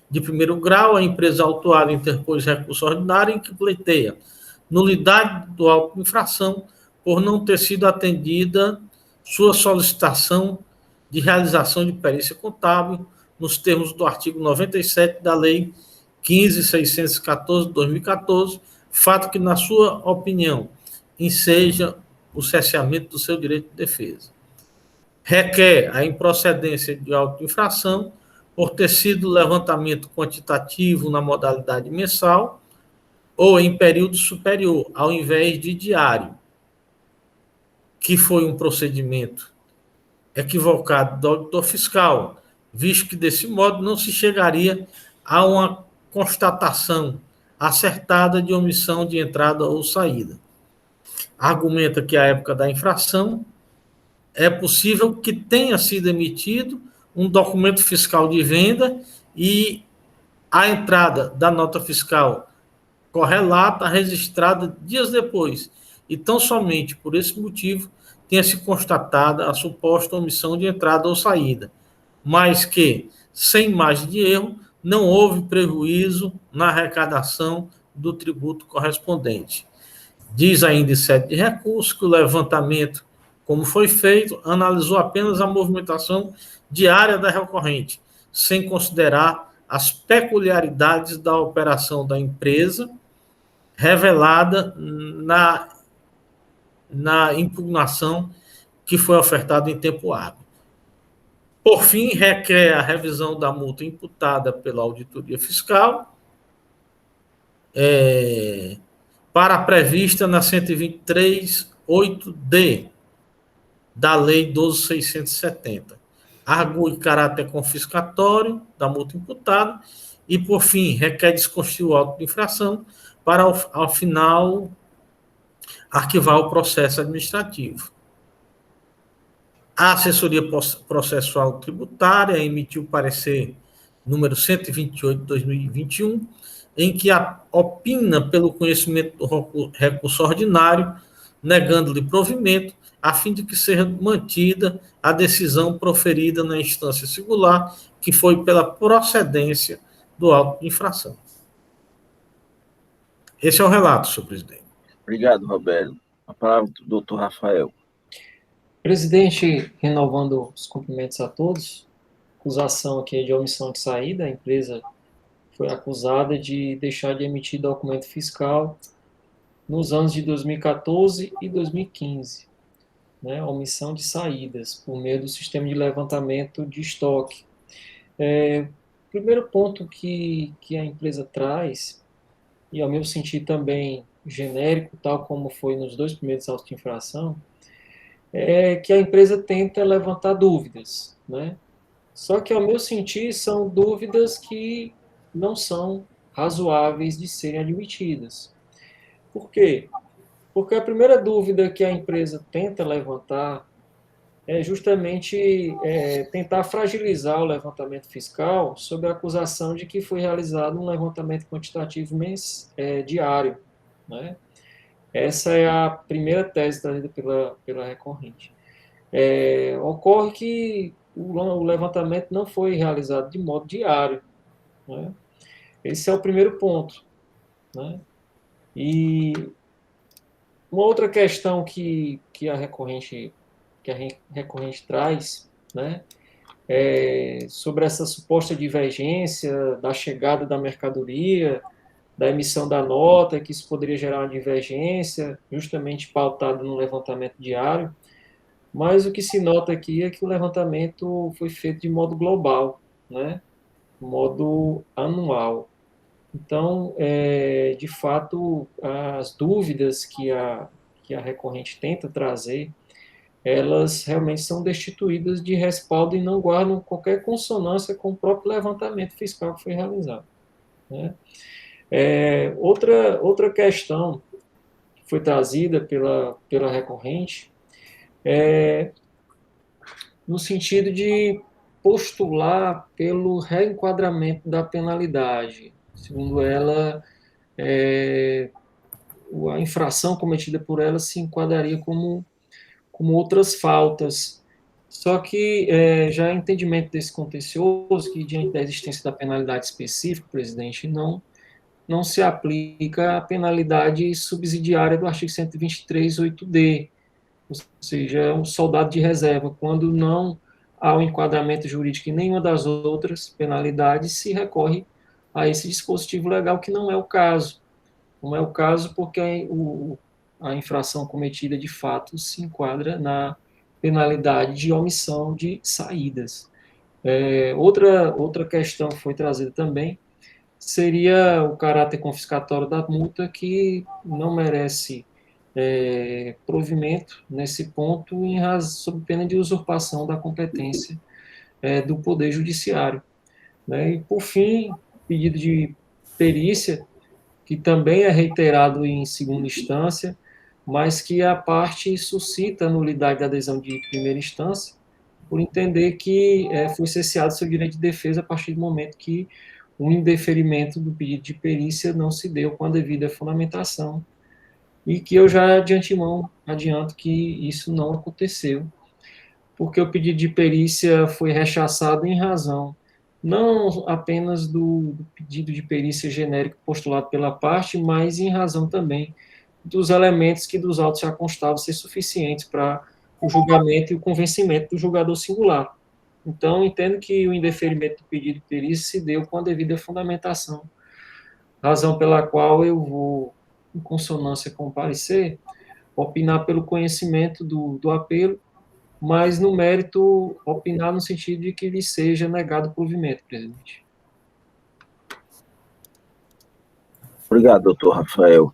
de primeiro grau, a empresa autuada interpôs recurso ordinário em que pleiteia nulidade do auto de infração por não ter sido atendida sua solicitação de realização de perícia contábil nos termos do artigo 97 da Lei 15.614 de 2014, fato que, na sua opinião, enseja o cerceamento do seu direito de defesa. Requer a improcedência de auto de infração por ter sido levantamento quantitativo na modalidade mensal ou em período superior, ao invés de diário, que foi um procedimento equivocado do auditor fiscal, visto que, desse modo, não se chegaria a uma constatação acertada de omissão de entrada ou saída. Argumenta que, à época da infração, é possível que tenha sido emitido um documento fiscal de venda e a entrada da nota fiscal correlata registrada dias depois, e tão somente por esse motivo tenha se constatada a suposta omissão de entrada ou saída, mas que, sem margem de erro, não houve prejuízo na arrecadação do tributo correspondente. Diz ainda em sede de recurso que o levantamento, como foi feito, analisou apenas a movimentação diária da recorrente, sem considerar as peculiaridades da operação da empresa revelada na impugnação que foi ofertada em tempo hábil. Por fim, requer a revisão da multa imputada pela auditoria fiscal para a prevista na 123.8d da Lei 12.670. Argue caráter confiscatório da multa imputada e, por fim, requer desconstituir o auto de infração para, ao final, arquivar o processo administrativo. A assessoria processual tributária emitiu o parecer número 128 de 2021, em que opina pelo conhecimento do recurso ordinário, negando-lhe provimento, a fim de que seja mantida a decisão proferida na instância singular, que foi pela procedência do auto de infração. Esse é o relato, senhor presidente. Obrigado, Roberto. A palavra do doutor Rafael. Presidente, renovando os cumprimentos a todos, acusação aqui de omissão de saída, a empresa foi acusada de deixar de emitir documento fiscal nos anos de 2014 e 2015, né, omissão de saídas, por meio do sistema de levantamento de estoque. Primeiro ponto que a empresa traz, e ao meu sentir também genérico, tal como foi nos dois primeiros autos de infração, é que a empresa tenta levantar dúvidas, né? Só que, ao meu sentir, são dúvidas que não são razoáveis de serem admitidas. Por quê? Porque a primeira dúvida que a empresa tenta levantar é justamente tentar fragilizar o levantamento fiscal sob a acusação de que foi realizado um levantamento quantitativo diário, né? Essa é a primeira tese trazida pela recorrente. Ocorre que o levantamento não foi realizado de modo diário, né? Esse é o primeiro ponto, né? E uma outra questão que a recorrente traz, né, sobre essa suposta divergência da chegada da mercadoria, da emissão da nota, que isso poderia gerar uma divergência, justamente pautado no levantamento diário, mas o que se nota aqui é que o levantamento foi feito de modo global, né, modo anual. Então, de fato, as dúvidas que a recorrente tenta trazer, elas realmente são destituídas de respaldo e não guardam qualquer consonância com o próprio levantamento fiscal que foi realizado, né? Outra questão que foi trazida pela recorrente no sentido de postular pelo reenquadramento da penalidade. Segundo ela, a infração cometida por ela se enquadraria como outras faltas. Só que já é entendimento desse contencioso que, diante da existência da penalidade específica, presidente, não se aplica a penalidade subsidiária do artigo 123.8d, ou seja, um soldado de reserva, quando não há um enquadramento jurídico em nenhuma das outras penalidades, se recorre a esse dispositivo legal, que não é o caso. Não é o caso porque a infração cometida, de fato, se enquadra na penalidade de omissão de saídas. Outra questão que foi trazida também seria o caráter confiscatório da multa, que não merece provimento nesse ponto, sob pena de usurpação da competência do Poder Judiciário. E, por fim, pedido de perícia, que também é reiterado em segunda instância, mas que a parte suscita a nulidade da adesão de primeira instância, por entender que foi cesseado seu direito de defesa a partir do momento que o indeferimento do pedido de perícia não se deu com a devida fundamentação, e que eu já de antemão adianto que isso não aconteceu, porque o pedido de perícia foi rechaçado em razão não apenas do pedido de perícia genérico postulado pela parte, mas em razão também dos elementos que dos autos já constavam ser suficientes para o julgamento e o convencimento do julgador singular. Então, entendo que o indeferimento do pedido de perícia se deu com a devida fundamentação, razão pela qual eu vou, em consonância com o parecer, opinar pelo conhecimento do apelo, mas, no mérito, opinar no sentido de que lhe seja negado o provimento, presidente. Obrigado, doutor Rafael.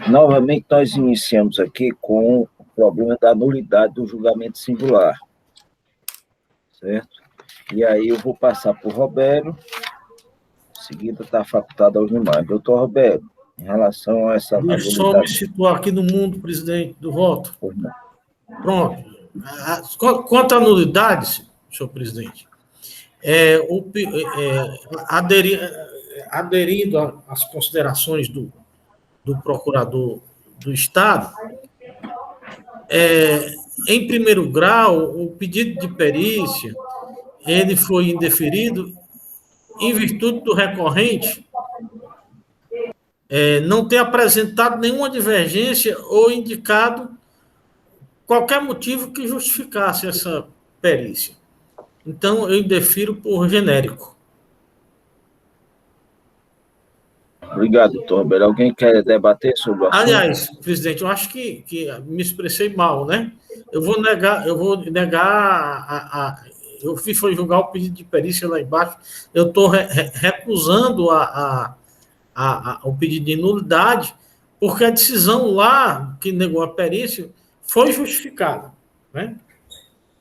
Novamente, nós iniciamos aqui com o problema da nulidade do julgamento singular, certo? E aí eu vou passar para o Roberto, em seguida está facultado aos demais. Doutor Roberto, em relação a essa nulidade... Deixa eu só me situar aqui no mundo, presidente, do voto. Pronto. Quanto à nulidade, senhor presidente, aderindo às considerações do procurador do Estado, em primeiro grau, o pedido de perícia ele foi indeferido em virtude do recorrente não ter apresentado nenhuma divergência ou indicado qualquer motivo que justificasse essa perícia. Então, eu indefiro por genérico. Obrigado, doutor Roberto. Alguém quer debater sobre o assunto? Aliás, presidente, eu acho que me expressei mal, né? Eu vou negar eu fui julgar o pedido de perícia lá embaixo, eu estou recusando o pedido de nulidade, porque a decisão lá que negou a perícia foi justificada, né?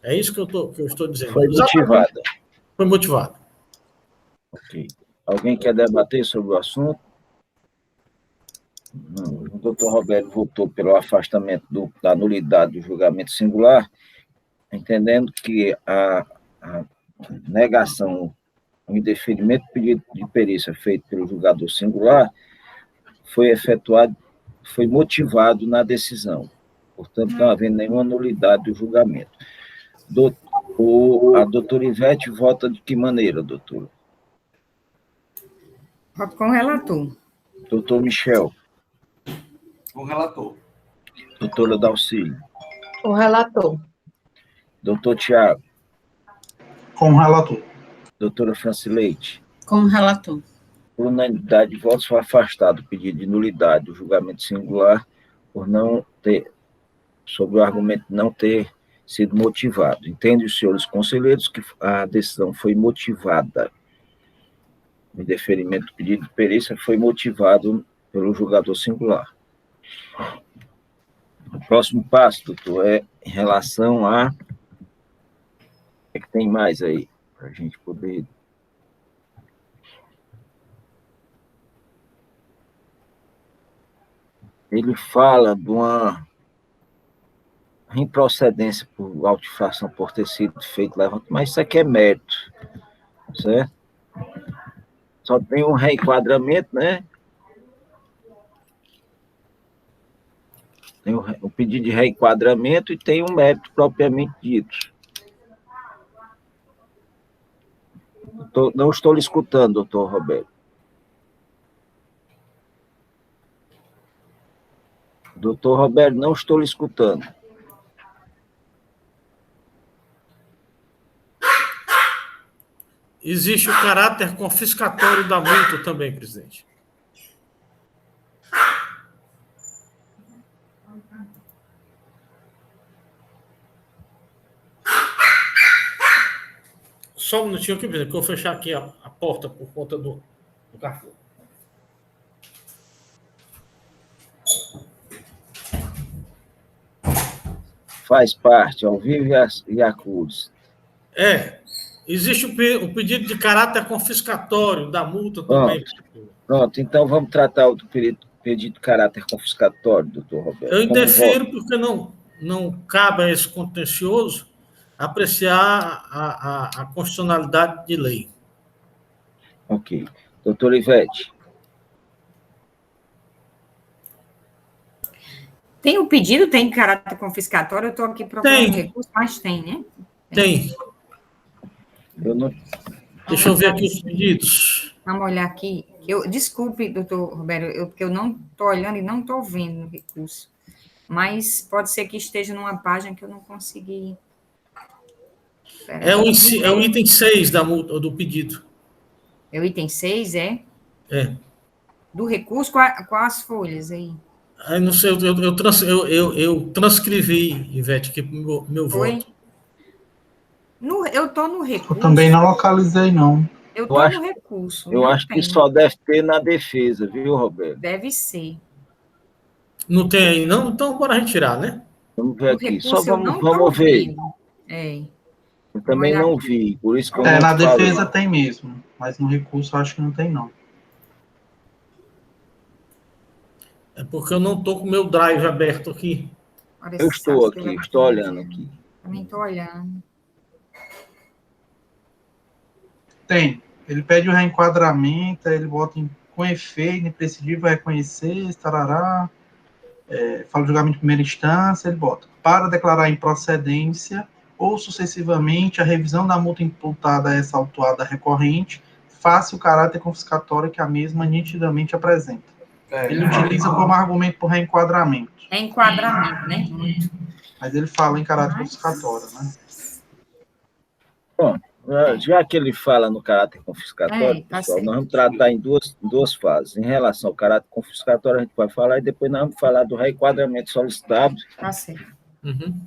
É isso que eu estou dizendo. Foi motivada. Foi motivada. Ok. Alguém quer debater sobre o assunto? Não. O doutor Roberto votou pelo afastamento da nulidade do julgamento singular, entendendo que a negação, o indeferimento do pedido de perícia feito pelo julgador singular foi motivado na decisão. Portanto, não havendo nenhuma nulidade do julgamento. A doutora Ivete vota de que maneira, doutora? Voto com o relator. Doutor Michel. Com o relator. Doutora Dalcílio. Com o relator. Doutor Tiago. Com o relator. Doutora Francileite. Com o relator. Por unanimidade de votos, foi afastado o pedido de nulidade do julgamento singular por não ter, sob o argumento de não ter sido motivado. Entende os senhores conselheiros que a decisão foi motivada. O indeferimento do pedido de perícia foi motivado pelo julgador singular. O próximo passo, doutor, é em relação a... O que tem mais aí, para a gente poder... ele fala de uma improcedência por auto-infração por ter sido feito levantamento, mas isso aqui é mérito, certo? Só tem um reenquadramento, né? Tem o pedido de reenquadramento e tem um mérito propriamente dito. Não estou lhe escutando, doutor Roberto. Doutor Roberto, não estou lhe escutando. Existe o caráter confiscatório da multa também, presidente. Só um minutinho aqui, presidente, que eu vou fechar aqui a porta por conta do Carrefour. Faz parte, ao vivo e a cores. Existe o pedido de caráter confiscatório da multa também. Pronto, então vamos tratar o pedido de caráter confiscatório, doutor Roberto. Eu interfiro porque não cabe a esse contencioso apreciar a constitucionalidade de lei. Ok. Doutor Ivete. Tem o pedido, tem caráter confiscatório, eu estou aqui procurando recurso, mas tem, né? Tem. Eu não... Deixa eu ver aqui os pedidos. Vamos olhar aqui. Desculpe, doutor Roberto, porque eu não estou olhando e não estou vendo o recurso. Mas pode ser que esteja numa página que eu não consegui. É o item 6 do pedido. É o item 6, é? É. Do recurso, quais folhas aí? Não sei, eu transcrevi, Ivete, aqui para meu voto. Eu estou no recurso. Eu também não localizei, não. Eu estou no recurso. Eu acho que só deve ter na defesa, viu, Roberto? Deve ser. Não tem aí, não? Então, bora retirar, né? Vamos ver aqui. Só vamos ver. Eu também não vi, por isso que eu não na defesa tem mesmo, mas no recurso eu acho que não tem, não. É porque eu não estou com o meu drive aberto aqui. Eu estou aqui, estou olhando aqui. Também estou olhando. Tem. Ele pede o reenquadramento, ele bota com efeito, imprescindível, reconhecer, tarará, fala de julgamento de primeira instância, ele bota para declarar improcedência ou sucessivamente a revisão da multa imputada a essa autuada recorrente, face o caráter confiscatório que a mesma nitidamente apresenta. Ele utiliza como argumento por reenquadramento. Reenquadramento, né? Mas ele fala em caráter confiscatório, né? Bom, já que ele fala no caráter confiscatório, pessoal, nós vamos tratar em duas fases. Em relação ao caráter confiscatório, a gente vai falar e depois nós vamos falar do reenquadramento solicitado. Tá certo. Uhum.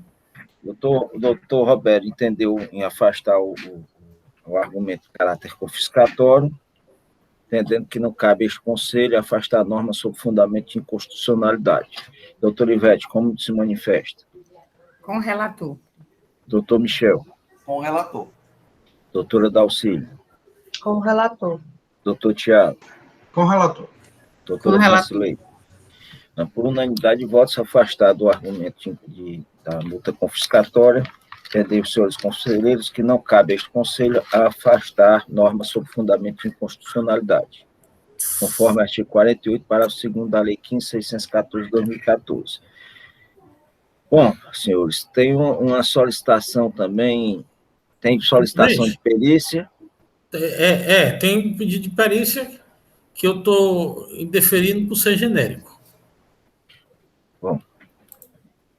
O doutor Roberto entendeu em afastar o argumento de caráter confiscatório, entendendo que não cabe a este Conselho afastar a norma sob fundamento de inconstitucionalidade. Doutor Ivete, como se manifesta? Com o relator. Doutor Michel. Com o relator. Doutora Dalcílio. Com o relator. Doutor Tiago. Com o relator. Doutora Francilei. Por unanimidade, votos afastar do argumento da multa confiscatória, entender os senhores conselheiros que não cabe a este Conselho a afastar normas sob fundamento de inconstitucionalidade, conforme artigo 48, parágrafo 2º da Lei 15.614 de 2014. Bom, senhores, tem uma solicitação também, tem solicitação de perícia? Tem um pedido de perícia que eu estou indeferindo por ser genérico. Bom,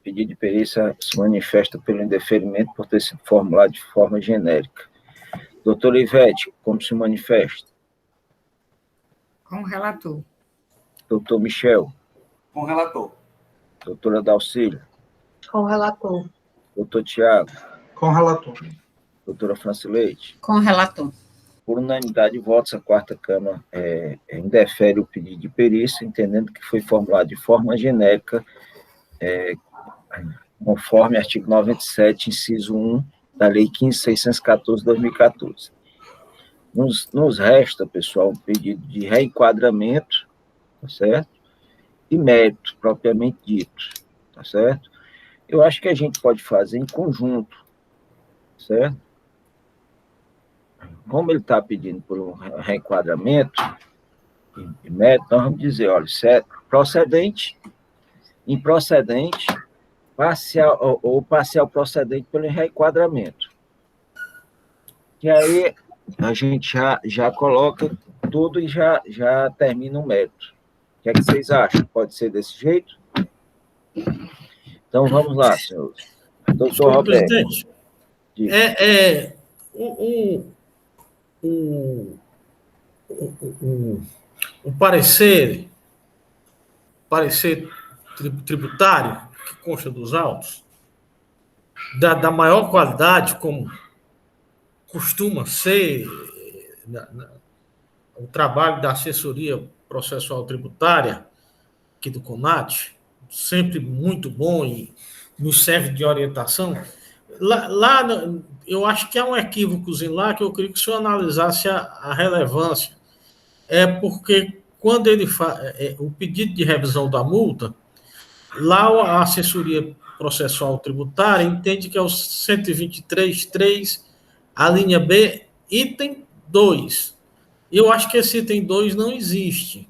pedido de perícia se manifesta pelo indeferimento por ter sido formulado de forma genérica. Doutora Ivete, como se manifesta? Com o relator. Doutor Michel? Com o relator. Doutora Dalcílio? Com o relator. Doutor Tiago? Com o relator. Doutora Francileite? Com o relator. Por unanimidade de votos, a quarta Câmara indefere o pedido de perícia, entendendo que foi formulado de forma genérica, conforme artigo 97, inciso 1, da Lei 15.614 de 2014. Nos resta, pessoal, um pedido de reenquadramento, tá certo? de mérito, propriamente dito, tá certo? Eu acho que a gente pode fazer em conjunto, certo? Como ele está pedindo por um reenquadramento de mérito, nós vamos dizer, olha, certo, procedente, improcedente, parcial ou parcial procedente pelo reenquadramento. E aí a gente já coloca tudo e já termina o mérito. O que é que vocês acham? Pode ser desse jeito? Então vamos lá, senhores. Doutor Roberto. Presidente, o parecer tributário que consta dos autos, da maior qualidade, como costuma ser o trabalho da assessoria processual tributária aqui do CONAT, sempre muito bom e nos serve de orientação. Lá eu acho que há um equívocozinho lá que eu queria que o senhor analisasse a relevância. É porque quando ele faz o pedido de revisão da multa, lá a assessoria processual tributária entende que é o 123.3, a linha B, item 2. Eu acho que esse item 2 não existe.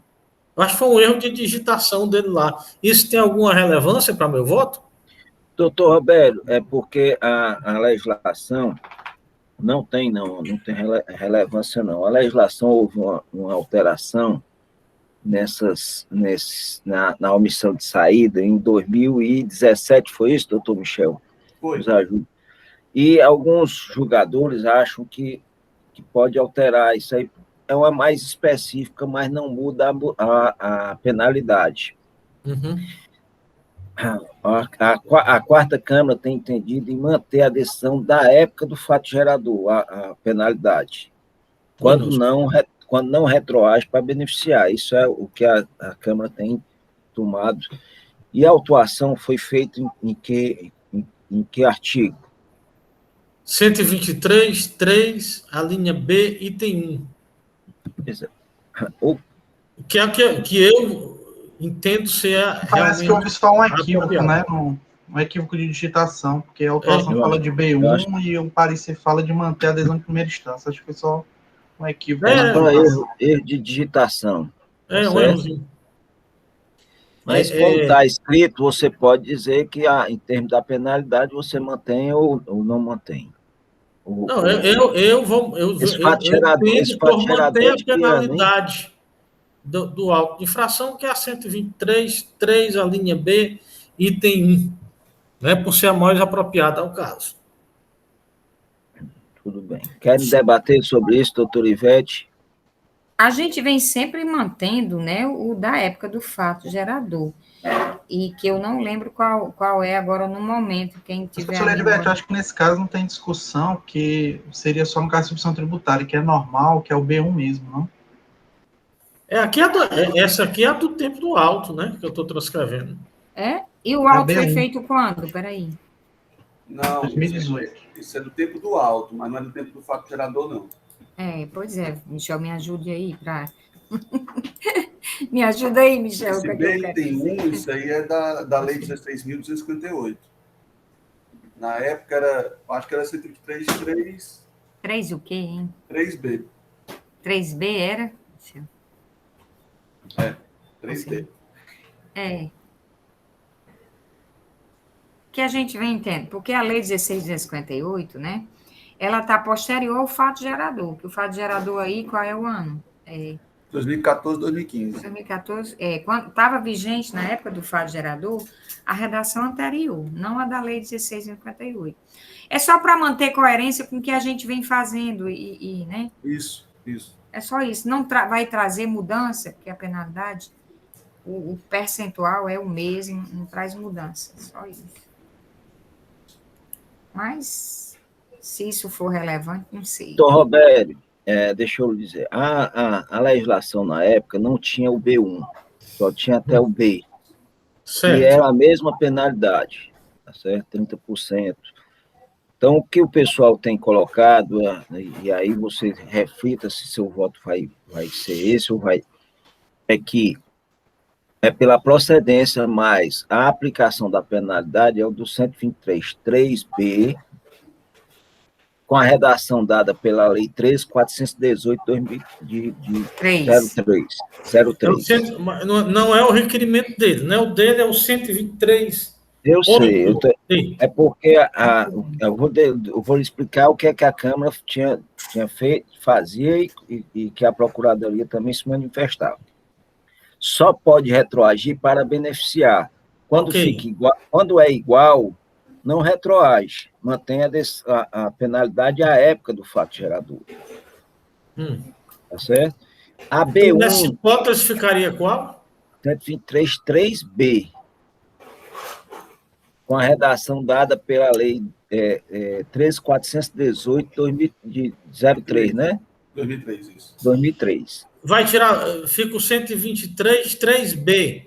Eu acho que foi um erro de digitação dele lá. Isso tem alguma relevância para meu voto? Doutor Roberto, é porque a legislação não tem relevância, não. A legislação houve uma alteração na omissão de saída em 2017, foi isso, doutor Michel? Foi. Nos ajude. E alguns julgadores acham que pode alterar isso aí. É uma mais específica, mas não muda a penalidade. Uhum. A quarta Câmara tem entendido em manter a decisão da época do fato gerador, a penalidade, quando não retroage para beneficiar. Isso é o que a Câmara tem tomado. E a autuação foi feita em que artigo? 123.3, a linha B, item 1. Que eu entendo ser Parece que houve só um equívoco, né? Um equívoco de digitação, porque a autuação fala de B1 e o parecer fala de manter a adesão de primeira instância. Acho que foi só um equívoco. Erro de digitação. Um errozinho. Mas como está escrito, você pode dizer que, em termos da penalidade, você mantém ou não mantém. Eu entendo por manter a penalidade do auto de infração, que é a 123.3, a linha B, item 1, né, por ser a mais apropriada ao caso. Tudo bem. Querem debater sobre isso, doutor Ivete? A gente vem sempre mantendo, né, o da época do fato gerador, e que eu não lembro qual é agora no momento, quem tiver... Doutor Ivete, eu acho que nesse caso não tem discussão, que seria só no caso de substituição tributária, que é normal, que é o B1 mesmo, não? Essa aqui é a do tempo do auto, né? Que eu estou transcrevendo. E o auto foi feito quando? Peraí. Não, 2018. Isso é do tempo do auto, mas não é do tempo do fato gerador, não. Pois é. Michel, me ajude aí para... Me ajuda aí, Michel. Esse B tem isso aí é da Lei 16.258. Na época, acho que era 123.3... 3 o quê, hein? 3B. 3B era? 3D. Que a gente vem entendendo, porque a Lei 16.258, né, ela está posterior ao fato gerador, que o fato gerador aí, qual é o ano? 2014, 2015. 2014, quando estava vigente na época do fato gerador, a redação anterior, não a da Lei 16.258. É só para manter coerência com o que a gente vem fazendo, né? Isso. É só isso, não vai trazer mudança, porque a penalidade, o percentual é o mesmo, não traz mudança, só isso. Mas, se isso for relevante, não sei. Doutor Roberto, deixa eu lhe dizer, a legislação na época não tinha o B1, só tinha até o B. Certo. E era a mesma penalidade, tá certo? 30%. Então, o que o pessoal tem colocado, e aí você reflita se seu voto vai ser esse ou vai... É que É pela procedência, mas a aplicação da penalidade é o do 123.3b, com a redação dada pela Lei 13.418 de 03. Não é o requerimento dele, né? O dele é o 123. Eu sei, é porque eu vou explicar o que é que a Câmara tinha feito, fazia e que a Procuradoria também se manifestava. Só pode retroagir para beneficiar. Quando fica igual, quando é igual, não retroage, mantém a penalidade à época do fato gerador. Tá certo? A B1... Então, nessa hipótese ficaria qual? 123.3b, com a redação dada pela Lei 13.418 de 03, né? 2003, isso. 2003. Vai tirar, fica o 123.3b.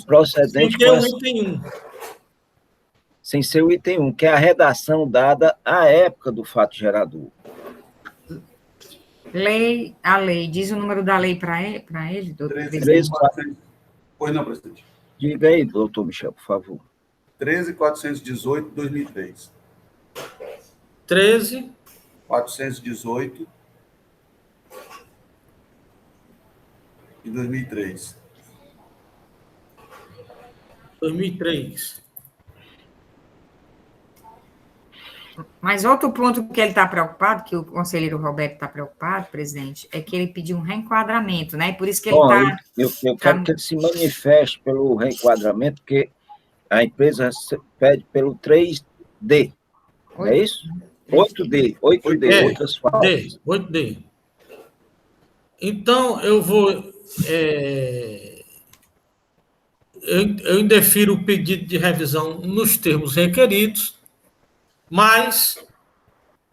Procedente... Sem ter o item 1. Sem ser o item 1, que é a redação dada à época do fato gerador. A lei, diz o número da lei para ele, doutor? 13.400. Pois não, presidente. Diga aí, doutor Michel, por favor. 13.418, 2003. 13.418 e 2003. 2003. Mas outro ponto que ele está preocupado, que o conselheiro Roberto está preocupado, presidente, é que ele pediu um reenquadramento, né? E por isso que ele está... Eu quero que ele se manifeste pelo reenquadramento, porque a empresa pede pelo 3D. É isso? 8D, outras falas. 8D. Então, eu vou... Eu indefiro o pedido de revisão nos termos requeridos, mas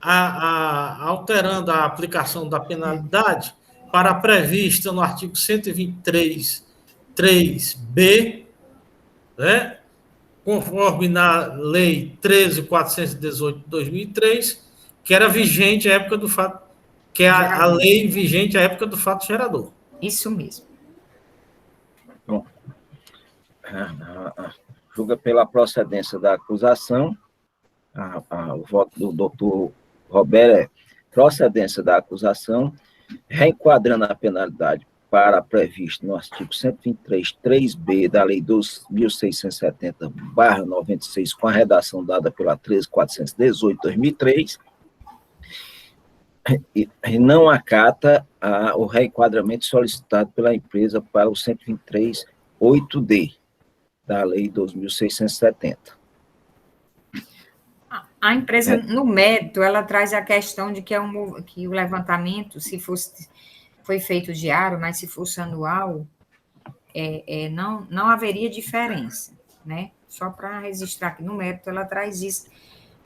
alterando a aplicação da penalidade para a prevista no artigo 123.3b, né, conforme na Lei 13.418 de 2003, que era vigente à época do fato, que é a lei vigente à época do fato gerador. Isso mesmo. Bom, julga pela procedência da acusação. O voto do doutor Roberto é procedência da acusação, reenquadrando a penalidade para previsto no artigo 123.3b da Lei 2.670/96, com a redação dada pela 13.418 de 2003, e não acata o reenquadramento solicitado pela empresa para o 123.8d da Lei 2.670. A empresa, no mérito, ela traz a questão de que o levantamento, se foi feito diário, mas se fosse anual, não haveria diferença, né? Só para registrar aqui no mérito, ela traz isso.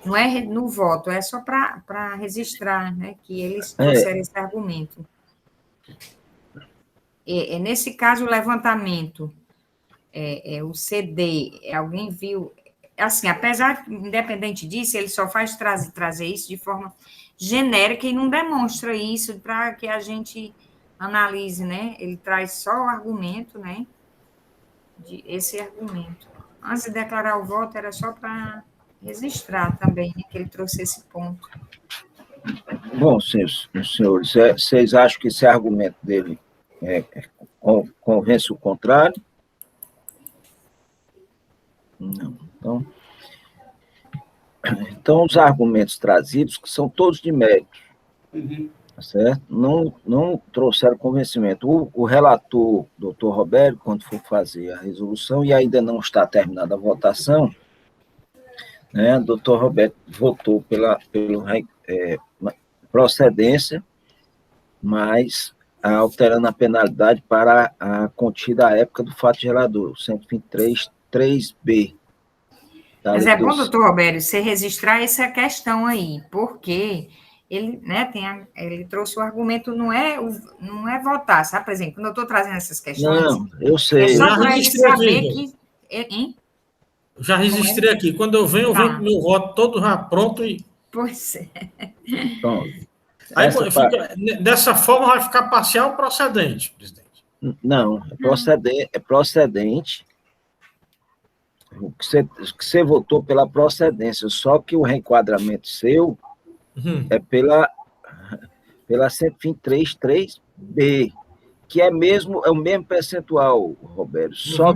Não é no voto, é só para registrar, né? Que eles trouxeram esse argumento. Nesse caso, o levantamento, o CD, alguém viu... Assim, apesar, independente disso, ele só faz trazer isso de forma genérica e não demonstra isso para que a gente analise, né? Ele traz só o argumento, né? Esse argumento. Antes de declarar o voto, era só para registrar também, né? Que ele trouxe esse ponto. Bom, senhores, vocês acham que esse argumento dele convence o contrário? Não. Então, os argumentos trazidos, que são todos de mérito, tá certo? Não trouxeram convencimento. O relator, doutor Roberto, quando for fazer a resolução, e ainda não está terminada a votação, né, o doutor Roberto votou pela procedência, mas alterando a penalidade para a contida à época do fato gerador, 123.3b. Mas é bom, doutor Roberto, você registrar essa questão aí, porque ele, né, ele trouxe o argumento, não é votar, sabe? Por exemplo, quando eu estou trazendo essas questões... Não, eu sei. É só para ele saber que... Já registrei aqui. Quando eu venho com o meu voto todo já pronto e... Pois é. Então, dessa forma vai ficar parcial procedente, presidente. Não, é procedente. O que você votou pela procedência, só que o reenquadramento seu é pela 123.3b, que é o mesmo percentual, Roberto. Só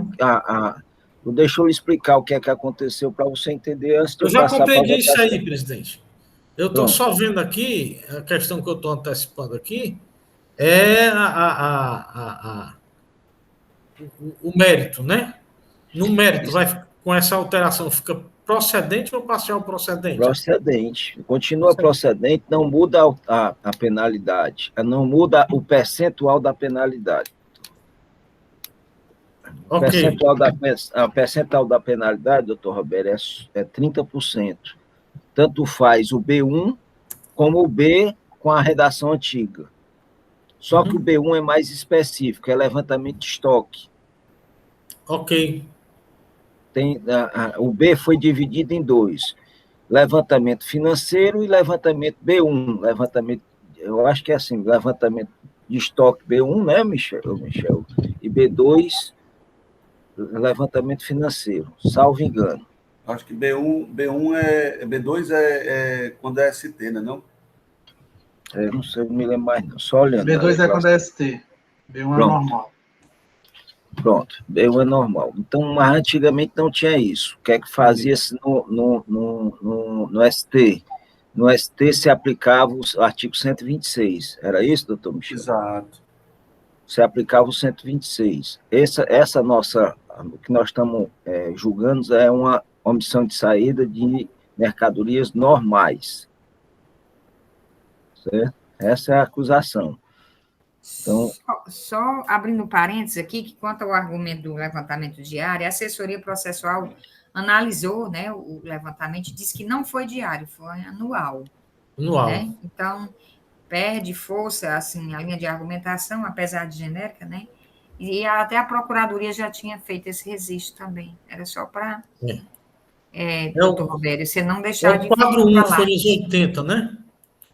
deixa eu lhe explicar o que é que aconteceu para você entender antes de Eu já passar para a compreendi isso votação. aí, presidente. Eu estou só vendo aqui, a questão que eu estou antecipando aqui é o mérito, né? No mérito, com essa alteração, fica procedente ou parcial procedente? Procedente. Continua procedente, não muda a penalidade, não muda o percentual da penalidade. O percentual da penalidade, doutor Roberto, é 30%. Tanto faz o B1 como o B com a redação antiga. Só que o B1 é mais específico, é levantamento de estoque. Ok. O B foi dividido em dois: levantamento financeiro e levantamento B1. Eu acho que é assim, levantamento de estoque B1, né, Michel? E B2, levantamento financeiro, salvo engano. Acho que B2 é quando é ST, né, não? Não sei, não me lembro mais, não. Só olhando. B2 é quando é ST. B1 é normal. Pronto, B1 é normal. Então, mas antigamente não tinha isso. O que é que fazia-se no ST? No ST se aplicava o artigo 126. Era isso, doutor Michel? Exato. Se aplicava o 126. Essa nossa, o que nós estamos julgando é uma omissão de saída de mercadorias normais. Certo? Essa é a acusação. Então, só abrindo parênteses aqui, que quanto ao argumento do levantamento diário, a assessoria processual analisou, né, o levantamento e disse que não foi diário, foi anual. Né? Então, perde força, assim, a linha de argumentação, apesar de genérica, né? E até a Procuradoria já tinha feito esse registro também. Era só para... doutor Roberto, você não deixar de... O quadro 1 foi nos 80, né?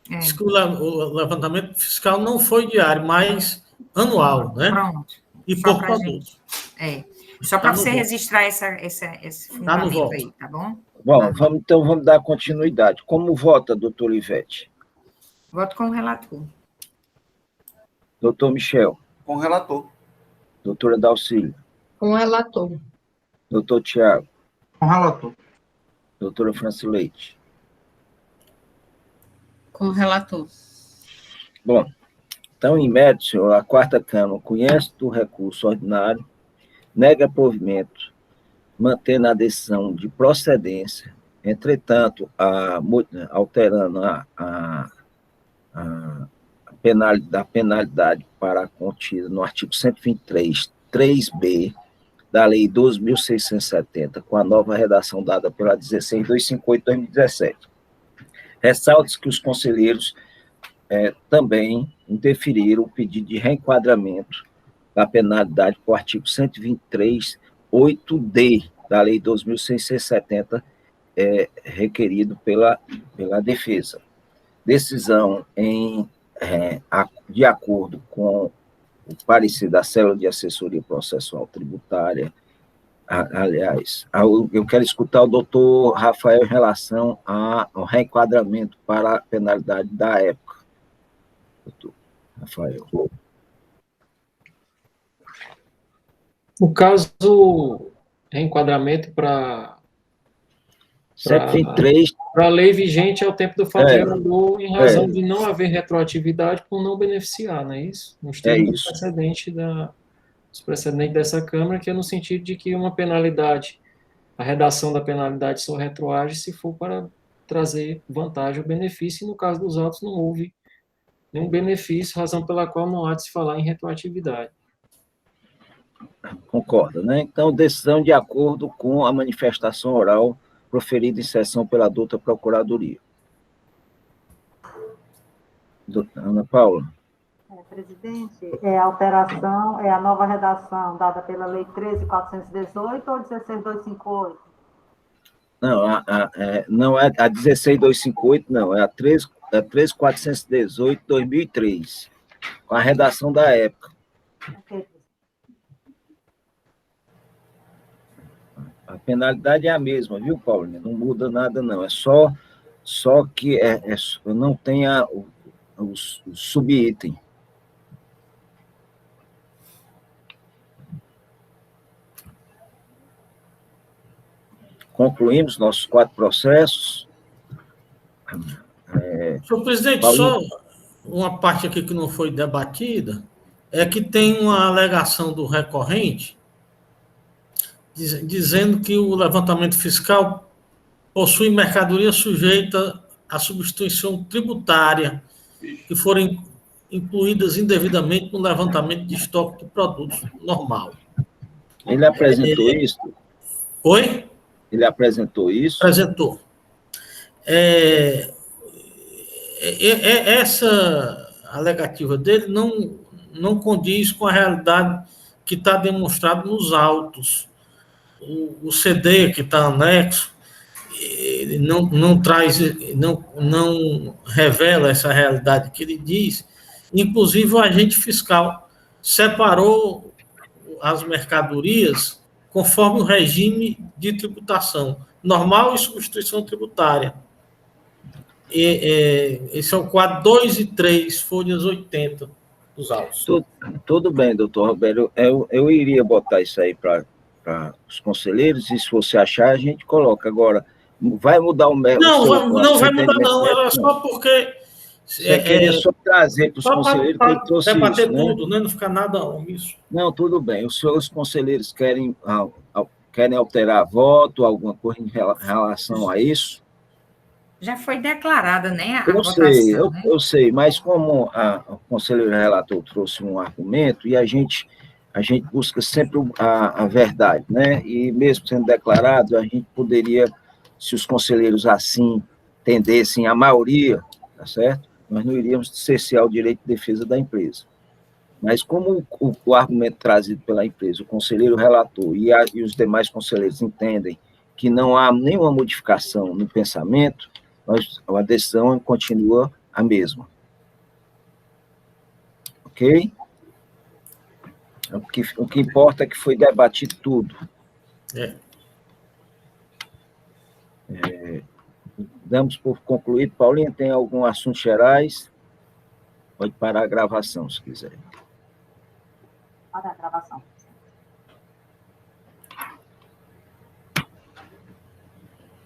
Diz que o levantamento fiscal não foi diário, mas anual, né? Pronto. E por produto. Só para você registrar esse fundamento aí, tá bom? Bom, vamos dar continuidade. Como vota, doutor Ivete? Voto com o relator. Doutor Michel? Com o relator. Doutora Dalcília? Com o relator. Doutor Tiago? Com o relator. Doutora Francileite? Com o relator. Bom, então, em mérito, senhor, a quarta Câmara conhece do recurso ordinário, nega provimento, mantendo a decisão de procedência, entretanto, alterando a penalidade para contida no artigo 123, 3b da Lei 12.670, com a nova redação dada pela 16.258/2017. Ressalta-se que os conselheiros também indeferiram o pedido de reenquadramento da penalidade com o artigo 123, 8d da Lei 12.670, requerido pela defesa. Decisão de acordo com o parecer da Célula de Assessoria Processual Tributária. Aliás, eu quero escutar o doutor Rafael em relação ao reenquadramento para a penalidade da época. Doutor Rafael. No caso, reenquadramento para a lei vigente ao tempo do fato gerador, em razão de não haver retroatividade por não beneficiar, não é isso? Nós temos os precedentes dessa Câmara, que é no sentido de que uma penalidade, a redação da penalidade só retroage se for para trazer vantagem ou benefício, e no caso dos autos não houve nenhum benefício, razão pela qual não há de se falar em retroatividade. Concorda, né? Então, decisão de acordo com a manifestação oral proferida em sessão pela douta Procuradoria. Doutora Ana Paula. Presidente, a alteração, a nova redação dada pela Lei 13.418 ou 16.258? Não é a 16.258, não, é a 13.418/2003, com a redação da época. Ok, penalidade é a mesma, viu, Paulinho? Não muda nada, não. É só que não tenha o subitem. Concluímos nossos 4 processos. Senhor presidente, Paulinho. só uma parte aqui que não foi debatida, é que tem uma alegação do recorrente dizendo que o levantamento fiscal possui mercadoria sujeita à substituição tributária que forem incluídas indevidamente no levantamento de estoque de produtos normal. Ele apresentou isso? Oi? Ele apresentou isso? Apresentou. Essa alegativa dele não condiz com a realidade que está demonstrado nos autos. O CD que está anexo ele não traz, não revela essa realidade que ele diz. Inclusive, o agente fiscal separou as mercadorias conforme o regime de tributação normal e substituição tributária. Esse é o quadro 2 e 3, folhas 80 dos autos. Tudo bem, doutor Roberto. Eu iria botar isso aí para os conselheiros, e se você achar, a gente coloca. Agora, vai mudar o método? Não vai mudar, não. Era só porque... Você queria só trazer para os conselheiros que ele trouxe isso, debater né? tudo, né? Não ficar nada omisso. Não, tudo bem. Os conselheiros querem alterar voto, alguma coisa em relação a isso? Já foi declarada, né, a Eu votação, sei, né? eu sei, mas como o conselheiro relator trouxe um argumento, e a gente busca sempre a verdade, né? E mesmo sendo declarado, a gente poderia, se os conselheiros assim tendessem, a maioria, tá certo? Nós não iríamos cercear o direito de defesa da empresa. Mas como o argumento trazido pela empresa, o conselheiro relator e os demais conselheiros entendem que não há nenhuma modificação no pensamento, a decisão continua a mesma. Ok? O que importa é que foi debatido tudo. Damos por concluído. Paulinho, tem algum assunto gerais? Pode parar a gravação, se quiser. Para a gravação.